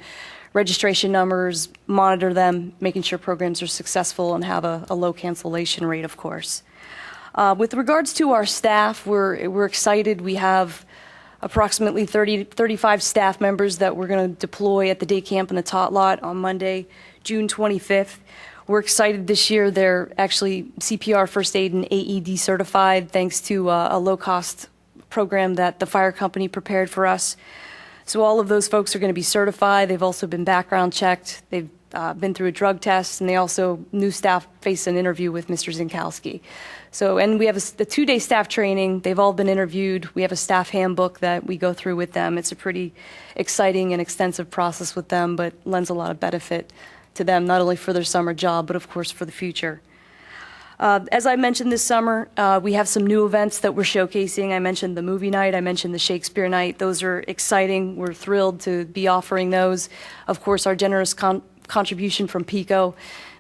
Speaker 8: registration numbers, monitor them, making sure programs are successful and have a low cancellation rate, of course. With regards to our staff, we're excited. We have approximately 35 staff members that we're going to deploy at the day camp and the tot lot on Monday, June 25th. We're excited this year. They're actually CPR, first aid, and AED certified thanks to a low-cost program that the fire company prepared for us. So all of those folks are going to be certified. They've also been background checked. They've been through a drug test, and they also, new staff, face an interview with Mr. Zinkowski. So, and we have a 2-day staff training. They've all been interviewed. We have a staff handbook that we go through with them. It's a pretty exciting and extensive process with them, but lends a lot of benefit to them, not only for their summer job, but of course for the future. As I mentioned this summer, we have some new events that we're showcasing. I mentioned the movie night. I mentioned the Shakespeare night. Those are exciting. We're thrilled to be offering those. Of course, our generous contribution from PICO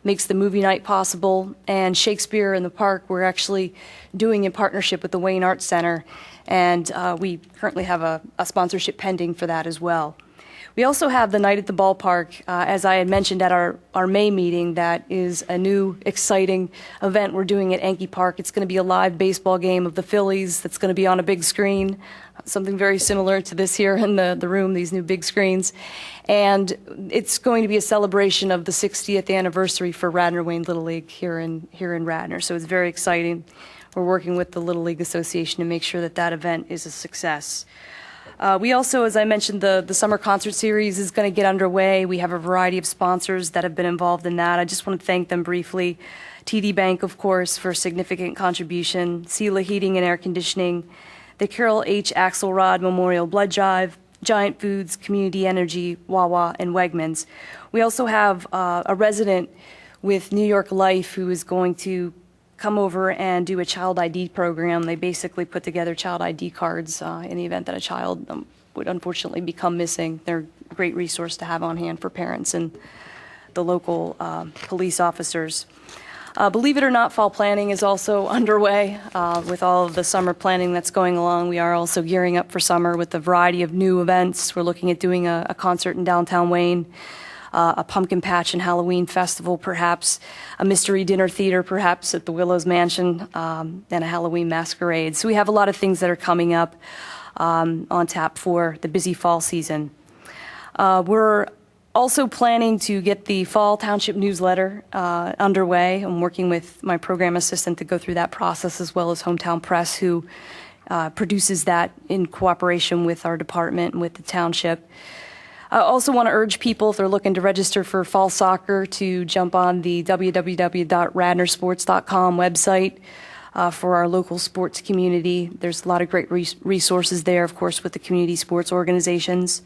Speaker 8: makes the movie night possible. And Shakespeare in the Park, we're actually doing in partnership with the Wayne Arts Center. And we currently have a sponsorship pending for that as well. We also have the Night at the Ballpark, as I had mentioned at our May meeting. That is a new, exciting event we're doing at Yankee Park. It's going to be a live baseball game of the Phillies that's going to be on a big screen, something very similar to this here in the room, these new big screens. And it's going to be a celebration of the 60th anniversary for Radnor Wayne Little League here in Radnor. So it's very exciting. We're working with the Little League Association to make sure that that event is a success. We also, as I mentioned, the summer concert series is going to get underway. We have a variety of sponsors that have been involved in that. I just want to thank them briefly. TD Bank, of course, for a significant contribution, Sela Heating and Air Conditioning, the Carol H. Axelrod Memorial Blood Drive, Giant Foods, Community Energy, Wawa, and Wegmans. We also have a resident with New York Life who is going to come over and do a child ID program. They basically put together child ID cards in the event that a child would unfortunately become missing. They're a great resource to have on hand for parents and the local police officers. Believe it or not, fall planning is also underway with all of the summer planning that's going along. We are also gearing up for summer with a variety of new events. We're looking at doing a concert in downtown Wayne, a pumpkin patch and Halloween festival, perhaps a mystery dinner theater, perhaps at the Willows Mansion, and a Halloween masquerade. So we have a lot of things that are coming up on tap for the busy fall season. We're also planning to get the fall Township newsletter underway. I'm working with my program assistant to go through that process, as well as Hometown Press, who produces that in cooperation with our department and with the Township. I also want to urge people, if they're looking to register for fall soccer, to jump on the www.radnorsports.com website for our local sports community. There's a lot of great resources there, of course, with the community sports organizations.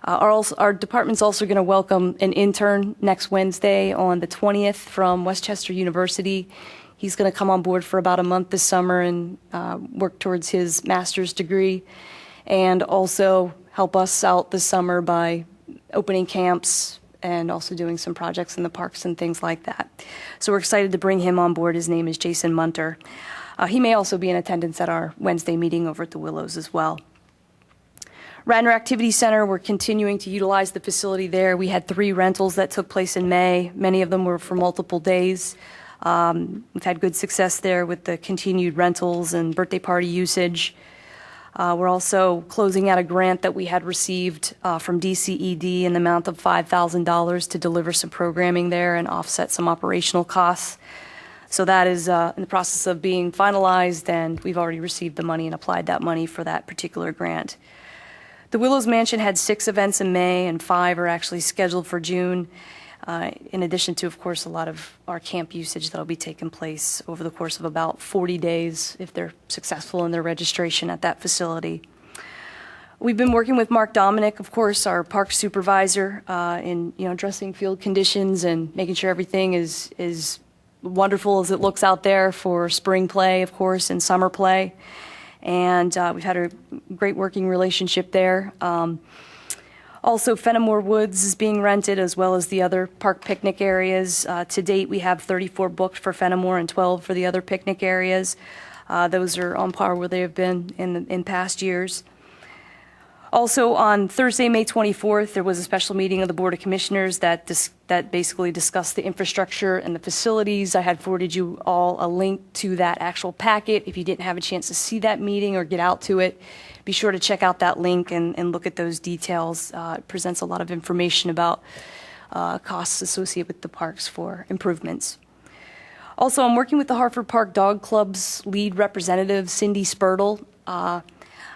Speaker 8: Our department's also going to welcome an intern next Wednesday on the 20th from Westchester University. He's going to come on board for about a month this summer and work towards his master's degree, and also help us out this summer by opening camps and also doing some projects in the parks and things like that. So we're excited to bring him on board. His name is Jason Munter. He may also be in attendance at our Wednesday meeting over at the Willows as well. Radnor Activity Center, we're continuing to utilize the facility there. We had 3 rentals that took place in May. Many of them were for multiple days. We've had good success there with the continued rentals and birthday party usage. We're also closing out a grant that we had received from DCED in the amount of $5,000 to deliver some programming there and offset some operational costs. So that is in the process of being finalized, and we've already received the money and applied that money for that particular grant. The Willows Mansion had 6 events in May, and 5 are actually scheduled for June, in addition to, of course, a lot of our camp usage that will be taking place over the course of about 40 days if they're successful in their registration at that facility. We've been working with Mark Dominic, of course, our park supervisor, in addressing field conditions and making sure everything is wonderful as it looks out there for spring play, of course, and summer play. And we've had a great working relationship there. Also, Fenimore Woods is being rented, as well as the other park picnic areas. To date, we have 34 booked for Fenimore and 12 for the other picnic areas. Those are on par where they have been in past years. Also, on Thursday, May 24th, there was a special meeting of the Board of Commissioners that basically discussed the infrastructure and the facilities. I had forwarded you all a link to that actual packet. If you didn't have a chance to see that meeting or get out to it, be sure to check out that link and look at those details. It presents a lot of information about costs associated with the parks for improvements. Also, I'm working with the Hartford Park Dog Club's lead representative, Cindy Spurtle.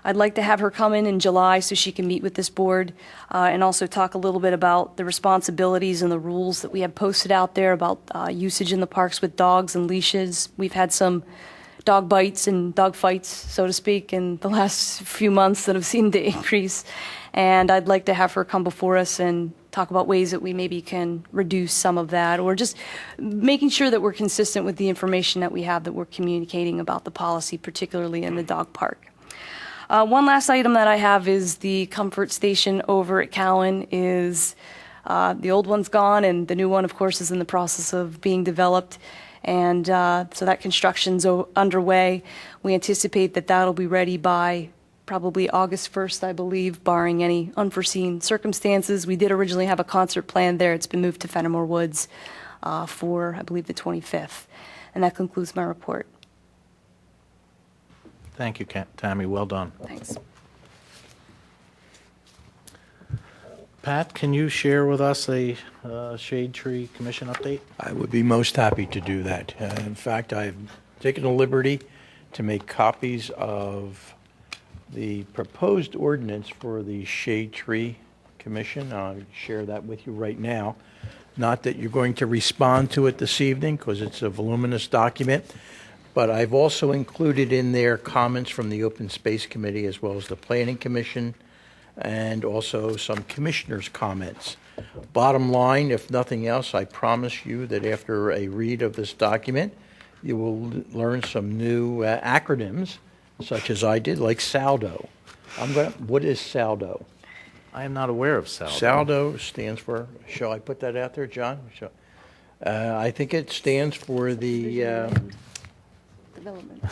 Speaker 8: I'd like to have her come in July so she can meet with this board and also talk a little bit about the responsibilities and the rules that we have posted out there about usage in the parks with dogs and leashes. We've had some dog bites and dog fights, so to speak, in the last few months that have seemed to increase. And I'd like to have her come before us and talk about ways that we maybe can reduce some of that, or just making sure that we're consistent with the information that we have, that we're communicating about the policy, particularly in the dog park. One last item that I have is the comfort station over at Cowan is The old one's gone, and the new one, of course, is in the process of being developed. And so that construction's underway. We anticipate that that'll be ready by probably August 1st, I believe, barring any unforeseen circumstances. We did originally have a concert planned there. It's been moved to Fenimore Woods for, I believe, the 25th. And that concludes my report.
Speaker 1: Thank you, Tammy. Well done.
Speaker 8: Thanks.
Speaker 1: Pat, can you share with us a Shade Tree Commission update?
Speaker 2: I would be most happy to do that. In fact, I've taken the liberty to make copies of the proposed ordinance for the Shade Tree Commission. I'll share that with you right now. Not that you're going to respond to it this evening, because it's a voluminous document, but I've also included in there comments from the Open Space Committee as well as the Planning Commission, and also some commissioners' comments. Bottom line, if nothing else, I promise you that after a read of this document, you will learn some new acronyms, such as I did, like SALDO. What is SALDO?
Speaker 1: I am not aware of SALDO.
Speaker 2: SALDO stands for, shall I put that out there, John? I think it stands for the
Speaker 8: Development.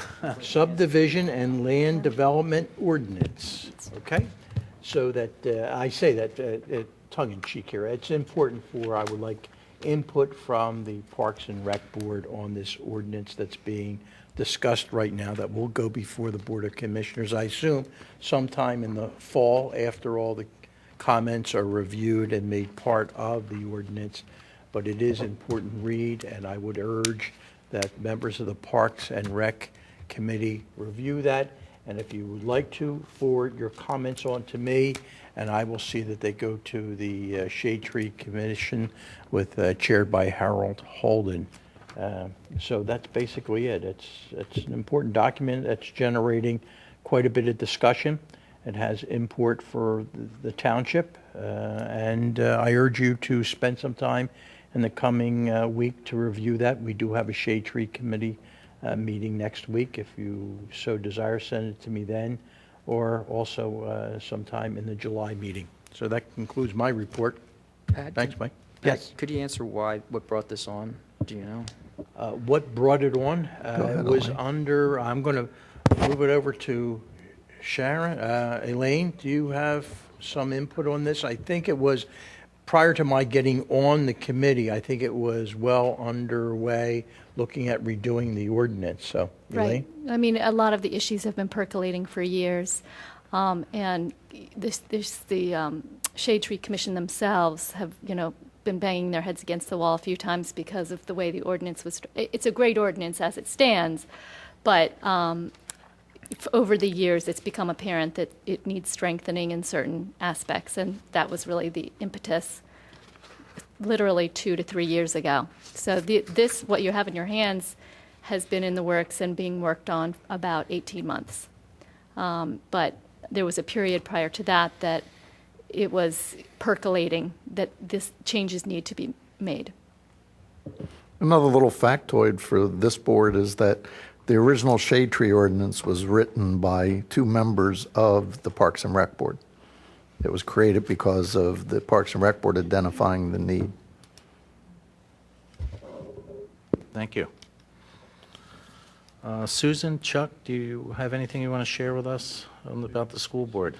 Speaker 2: Subdivision and Land Development Ordinance, okay? So that, I say that tongue-in-cheek here, it's important I would like input from the Parks and Rec Board on this ordinance that's being discussed right now that will go before the Board of Commissioners, I assume, sometime in the fall after all the comments are reviewed and made part of the ordinance. But it is an important read, and I would urge that members of the Parks and Rec Committee review that. And if you would like to, forward your comments on to me, and I will see that they go to the Shade Tree Commission chaired by Harold Holden. So that's basically it. It's an important document that's generating quite a bit of discussion. It has import for the township, and I urge you to spend some time in the coming week to review that. We do have a Shade Tree Committee meeting next week. If you so desire, send it to me then, or also sometime in the July meeting. So that concludes my report.
Speaker 7: Pat,
Speaker 2: Thanks, Mike.
Speaker 7: Pat,
Speaker 2: Yes.
Speaker 7: could you answer what brought this on? Do you know?
Speaker 2: What brought it on?
Speaker 3: ahead,
Speaker 2: It was
Speaker 3: Elaine.
Speaker 2: under, I'm going to move it over to Sharon. Elaine, do you have some input on this? I think it was, prior to my getting on the committee, I think it was well underway looking at redoing the ordinance. So,
Speaker 10: Right.
Speaker 2: Elaine?
Speaker 10: I mean, a lot of the issues have been percolating for years. And the Shade Tree Commission themselves have, been banging their heads against the wall a few times because of the way the ordinance was. It's a great ordinance as it stands, but over the years it's become apparent that it needs strengthening in certain aspects, and that was really the impetus literally 2 to 3 years ago. So this, what you have in your hands, has been in the works and being worked on about 18 months. But there was a period prior to that it was percolating that this changes need to be made.
Speaker 3: Another little factoid for this board is that the original Shade Tree ordinance was written by 2 members of the Parks and Rec Board. It was created because of the Parks and Rec Board identifying the need.
Speaker 1: Thank you. Susan, Chuck, do you have anything you want to share with us about the school board?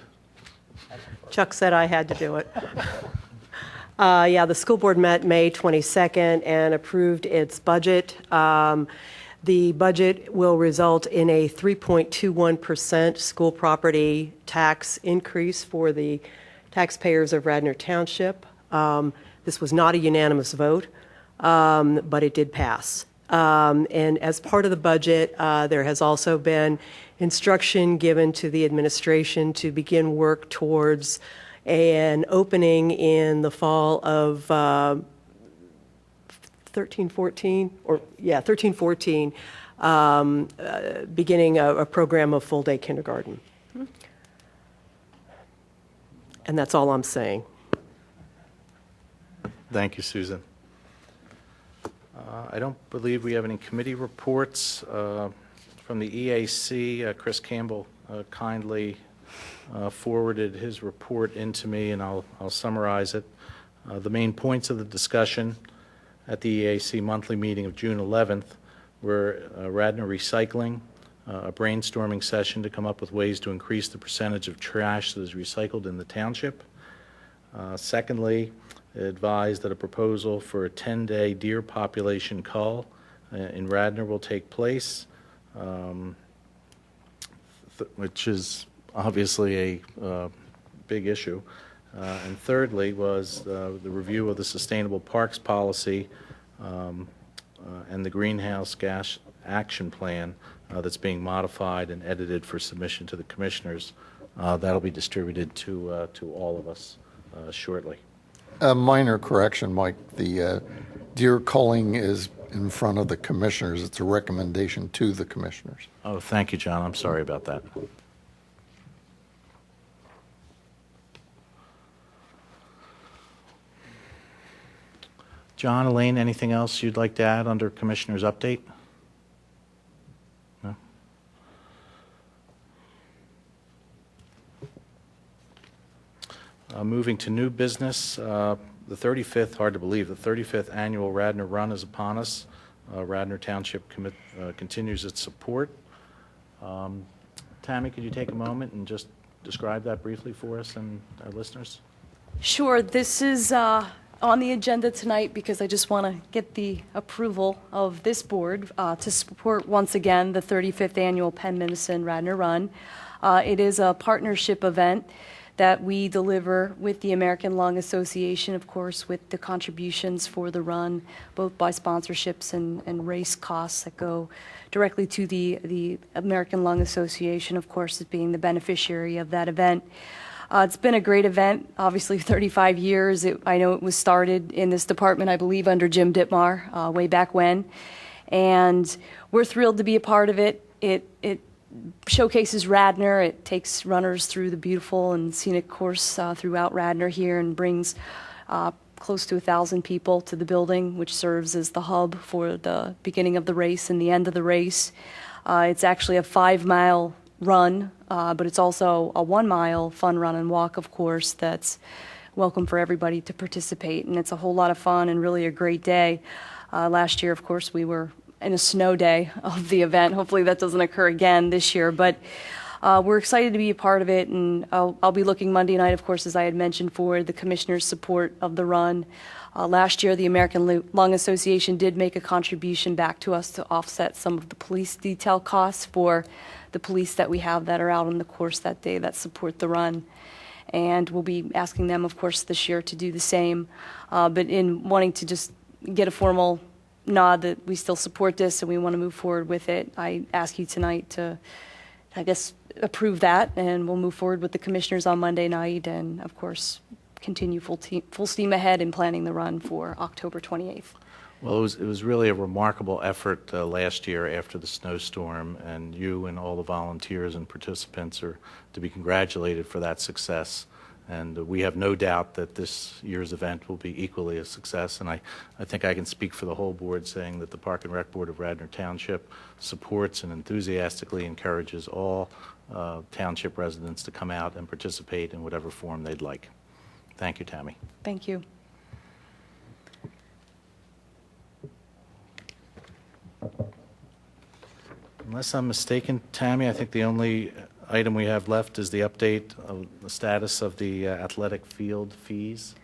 Speaker 5: Chuck said I had to do it. Yeah, the school board met May 22nd and approved its budget. The budget will result in a 3.21% school property tax increase for the taxpayers of Radnor Township. This was not a unanimous vote, but it did pass. And as part of the budget, there has also been instruction given to the administration to begin work towards an opening in the fall of 13-14, beginning a program of full-day kindergarten. And that's all I'm saying.
Speaker 1: Thank you, Susan. I don't believe we have any committee reports. From the EAC, Chris Campbell kindly forwarded his report into me, and I'll summarize it. The main points of the discussion at the EAC monthly meeting of June 11th were Radnor Recycling, a brainstorming session to come up with ways to increase the percentage of trash that is recycled in the township. Secondly, it advised that a proposal for a 10-day deer population cull in Radnor will take place, which is obviously a big issue. And thirdly was the review of the Sustainable Parks Policy and the Greenhouse Gas Action Plan that's being modified and edited for submission to the commissioners. That'll be distributed to all of us shortly.
Speaker 3: A minor correction, Mike. The deer culling is in front of the commissioners. It's a recommendation to the commissioners.
Speaker 1: Oh, thank you, John. I'm sorry about that. John, Elaine, anything else you'd like to add under Commissioner's update? No? Moving to new business, the 35th, hard to believe, the 35th annual Radnor Run is upon us. Radnor Township continues its support. Tammy, could you take a moment and just describe that briefly for us and our listeners?
Speaker 8: Sure. This is on the agenda tonight because I just want to get the approval of this board to support once again the 35th annual Penn Medicine Radnor Run. It is a partnership event that we deliver with the American Lung Association, of course, with the contributions for the run, both by sponsorships and race costs that go directly to the American Lung Association, of course, as being the beneficiary of that event. It's been a great event, obviously 35 years. I know it was started in this department, I believe, under Jim Dittmar way back when. And we're thrilled to be a part of it. It showcases Radnor. It takes runners through the beautiful and scenic course throughout Radnor here and brings close to 1,000 people to the building, which serves as the hub for the beginning of the race and the end of the race. It's actually a 5-mile run, but it's also a 1-mile fun run and walk, of course, that's welcome for everybody to participate. And it's a whole lot of fun and really a great day. Last year, of course, we were in a snow day of the event. Hopefully that doesn't occur again this year, but we're excited to be a part of it. And I'll be looking Monday night, of course, as I had mentioned, for the commissioner's support of the run. Last year, the American Lung Association did make a contribution back to us to offset some of the police detail costs for the police that we have that are out on the course that day that support the run. And we'll be asking them, of course, this year to do the same. But in wanting to just get a formal nod that we still support this and we want to move forward with it, I ask you tonight to, I guess, approve that, and we'll move forward with the commissioners on Monday night and, of course, continue full steam ahead in planning the run for October 28th.
Speaker 1: Well, it was really a remarkable effort last year after the snowstorm, and you and all the volunteers and participants are to be congratulated for that success. And we have no doubt that this year's event will be equally a success. And I think I can speak for the whole board saying that the Park and Rec Board of Radnor Township supports and enthusiastically encourages all township residents to come out and participate in whatever form they'd like. Thank you, Tammy.
Speaker 8: Thank you.
Speaker 1: Unless I'm mistaken, Tammy, I think the only item we have left is the update of the status of the athletic field fees.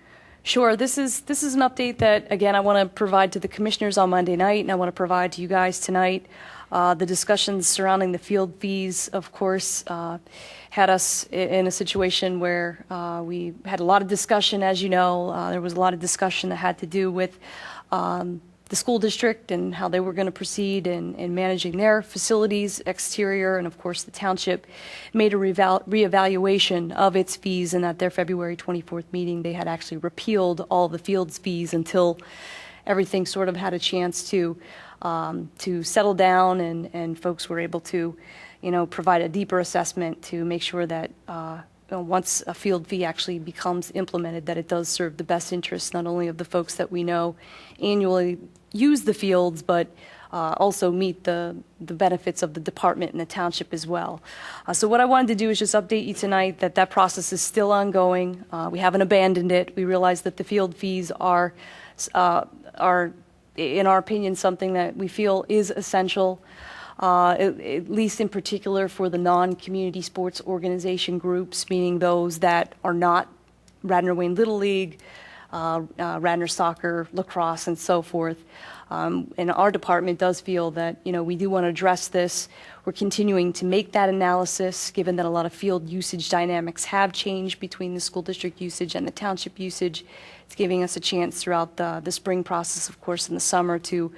Speaker 8: Sure. This is an update that, again, I want to provide to the commissioners on Monday night, and I want to provide to you guys tonight. The discussions surrounding the field fees, of course, had us in a situation where we had a lot of discussion, as you know. There was a lot of discussion that had to do with the school district and how they were going to proceed in managing their facilities, exterior, and of course the township made a reevaluation of its fees, and at their February 24th meeting they had actually repealed all the field's fees until everything sort of had a chance to settle down and folks were able to, provide a deeper assessment to make sure that once a field fee actually becomes implemented, that it does serve the best interests not only of the folks that we know annually use the fields, but also meet the benefits of the department and the township as well. So what I wanted to do is just update you tonight that that process is still ongoing. We haven't abandoned it. We realize that the field fees are, in our opinion, something that we feel is essential, at least in particular for the non-community sports organization groups, meaning those that are not Radnor Wayne Little League, Radnor Soccer, lacrosse, and so forth. And our department does feel that, we do want to address this. We're continuing to make that analysis, given that a lot of field usage dynamics have changed between the school district usage and the township usage. It's giving us a chance throughout the spring process, of course, in the summer, to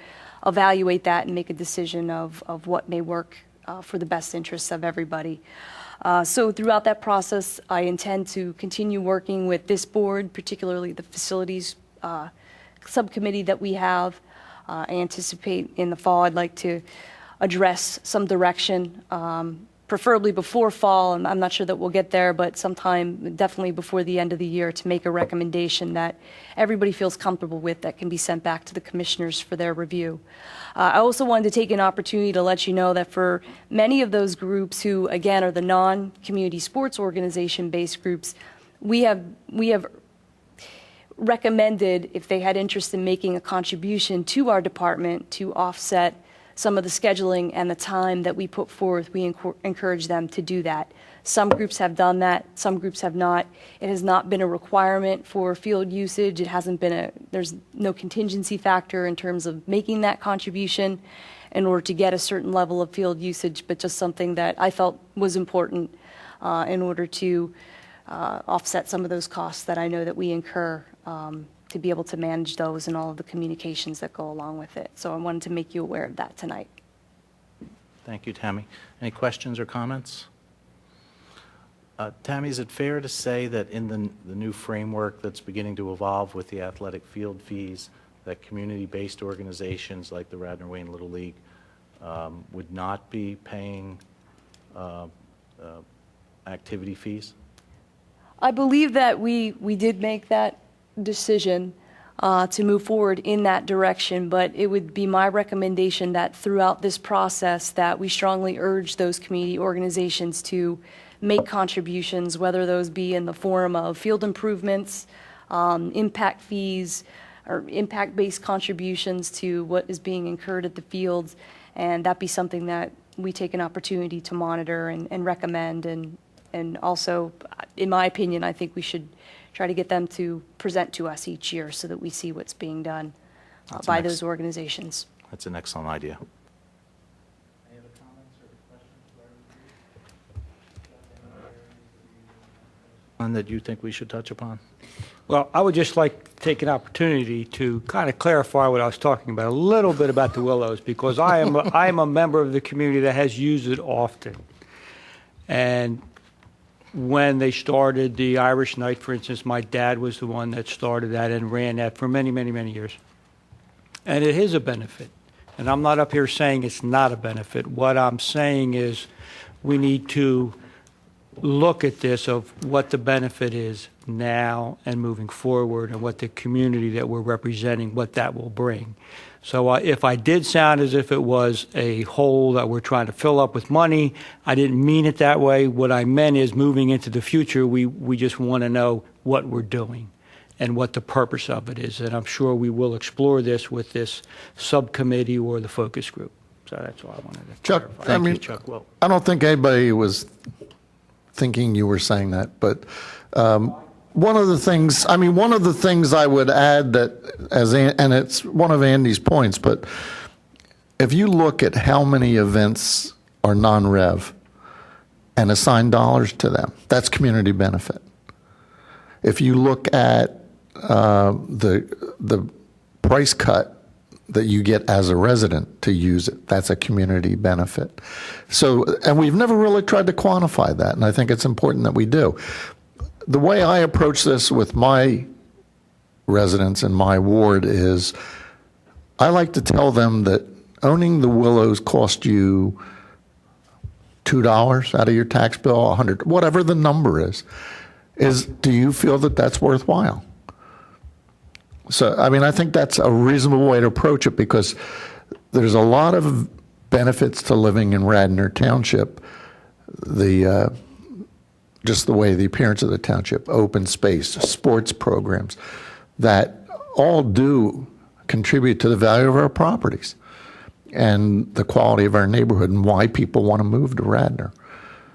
Speaker 8: evaluate that and make a decision of what may work for the best interests of everybody. So throughout that process, I intend to continue working with this board, particularly the facilities subcommittee that we have. I anticipate in the fall I'd like to address some direction, preferably before fall, and I'm not sure that we'll get there, but sometime definitely before the end of the year, to make a recommendation that everybody feels comfortable with that can be sent back to the commissioners for their review. I also wanted to take an opportunity to let you know that for many of those groups who, again, are the non-community sports organization-based groups, we have recommended, if they had interest in making a contribution to our department to offset some of the scheduling and the time that we put forth, we encourage them to do that. Some groups have done that, some groups have not. It has not been a requirement for field usage. It hasn't been there's no contingency factor in terms of making that contribution in order to get a certain level of field usage, but just something that I felt was important in order to offset some of those costs that I know that we incur to be able to manage those and all of the communications that go along with it. So I wanted to make you aware of that tonight.
Speaker 1: Thank you, Tammy. Any questions or comments? Tammy, is it fair to say that in the new framework that's beginning to evolve with the athletic field fees, that community-based organizations like the Radnor Wayne Little League would not be paying activity fees?
Speaker 8: I believe that we did make that decision to move forward in that direction, but it would be my recommendation that throughout this process that we strongly urge those community organizations to make contributions, whether those be in the form of field improvements, impact fees, or impact-based contributions to what is being incurred at the fields, and that be something that we take an opportunity to monitor and recommend, and also, in my opinion, I think we should try to get them to present to us each year so that we see what's being done by those organizations.
Speaker 1: That's an excellent idea.
Speaker 2: Any other comments or questions?
Speaker 1: One that you think we should touch upon?
Speaker 9: Well, I would just like to take an opportunity to kind of clarify what I was talking about, a little bit about the Willows, because I am a member of the community that has used it often. And when they started the Irish Night, for instance, my dad was the one that started that and ran that for many, many, many years. And it is a benefit. And I'm not up here saying it's not a benefit. What I'm saying is we need to look at this of what the benefit is now and moving forward, and what the community that we're representing, what that will bring. So if I did sound as if it was a hole that we're trying to fill up with money, I didn't mean it that way. What I meant is, moving into the future, we just want to know what we're doing and what the purpose of it is. And I'm sure we will explore this with this subcommittee or the focus group. So that's all I wanted to
Speaker 3: Chuck,
Speaker 9: clarify.
Speaker 1: Thank you, Chuck. Well,
Speaker 3: I don't think anybody was thinking you were saying that, but one of the things I would add that, and it's one of Andy's points, but if you look at how many events are non-rev and assign dollars to them, that's community benefit. If you look at the price cut that you get as a resident to use it, that's a community benefit. So, and we've never really tried to quantify that, and I think it's important that we do. The way I approach this with my residents in my ward is, I like to tell them that owning the Willows cost you $2 out of your tax bill, $100, whatever the number is, do you feel that that's worthwhile? So, I mean, I think that's a reasonable way to approach it, because there's a lot of benefits to living in Radnor Township. Just the way the appearance of the township, open space, sports programs, that all do contribute to the value of our properties and the quality of our neighborhood and why people want to move to Radnor.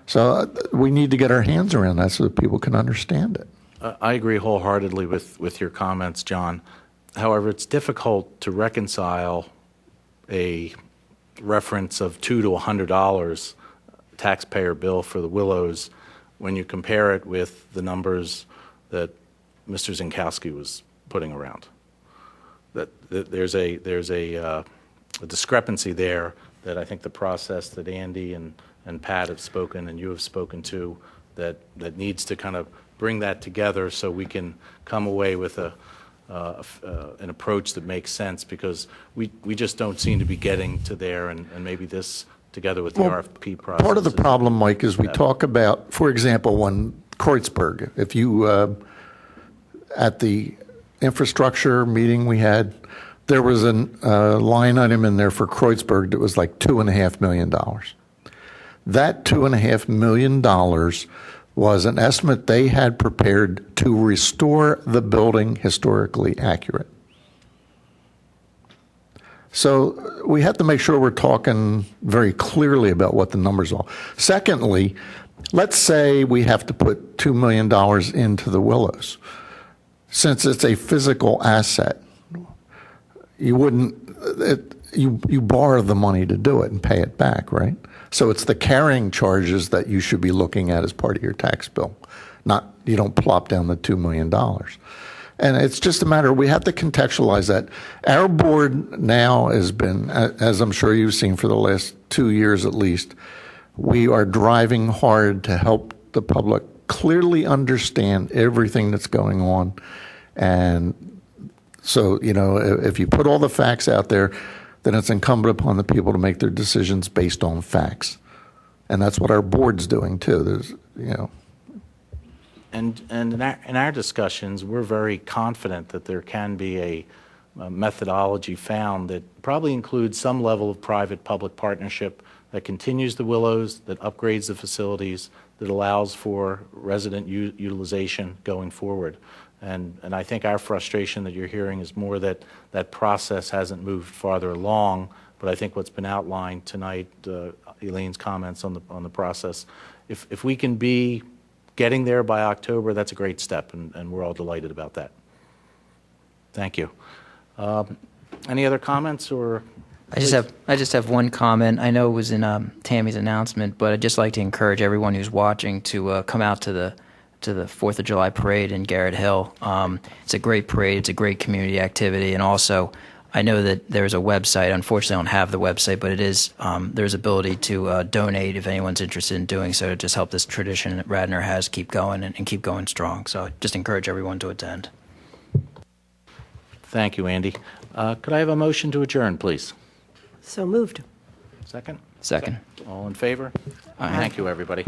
Speaker 3: So we need to get our hands around that so that people can understand it.
Speaker 1: I agree wholeheartedly with your comments, John. However, it's difficult to reconcile a reference of $2 to $100 taxpayer bill for the Willows when you compare it with the numbers that Mr. Zinkowski was putting around. That there's a discrepancy there that I think the process that Andy and Pat have spoken and you have spoken to that needs to kind of bring that together so we can come away with an approach that makes sense, because we just don't seem to be getting to there, and maybe this together with the RFP process.
Speaker 3: Part of the problem, Mike, is we talk about, for example, when Kreuzberg, if you, at the infrastructure meeting we had, there was a line item in there for Kreuzberg that was like $2.5 million. That $2.5 million was an estimate they had prepared to restore the building historically accurate. So we have to make sure we're talking very clearly about what the numbers are. Secondly, let's say we have to put $2 million into the Willows. Since it's a physical asset, you borrow the money to do it and pay it back, right? So it's the carrying charges that you should be looking at as part of your tax bill. Not, you don't plop down the $2 million. And it's just a matter, we have to contextualize that. Our board now has been, as I'm sure you've seen for the last 2 years at least, we are driving hard to help the public clearly understand everything that's going on. And so, you know, if you put all the facts out there, then it's incumbent upon the people to make their decisions based on facts. And that's what our board's doing too. There's, you know.
Speaker 1: And in our discussions, we're very confident that there can be a methodology found that probably includes some level of private-public partnership that continues the Willows, that upgrades the facilities, that allows for resident utilization going forward. And I think our frustration that you're hearing is more that that process hasn't moved farther along. But I think what's been outlined tonight, Elaine's comments on the process, if we can be getting there by October, that's a great step, and we're all delighted about that. Thank you. Any other comments or?
Speaker 7: I just have one comment. I know it was in Tammy's announcement, but I'd just like to encourage everyone who's watching to come out to the 4th of July parade in Garrett Hill. It's a great parade. It's a great community activity, and also I know that there's a website. Unfortunately, I don't have the website, but it is there's ability to donate if anyone's interested in doing so to just help this tradition that Radnor has keep going and keep going strong. So just encourage everyone to attend.
Speaker 1: Thank you, Andy. Could I have a motion to adjourn, please?
Speaker 5: So moved.
Speaker 1: Second?
Speaker 7: Second.
Speaker 1: All in favor?
Speaker 7: Aye.
Speaker 1: Thank you, everybody.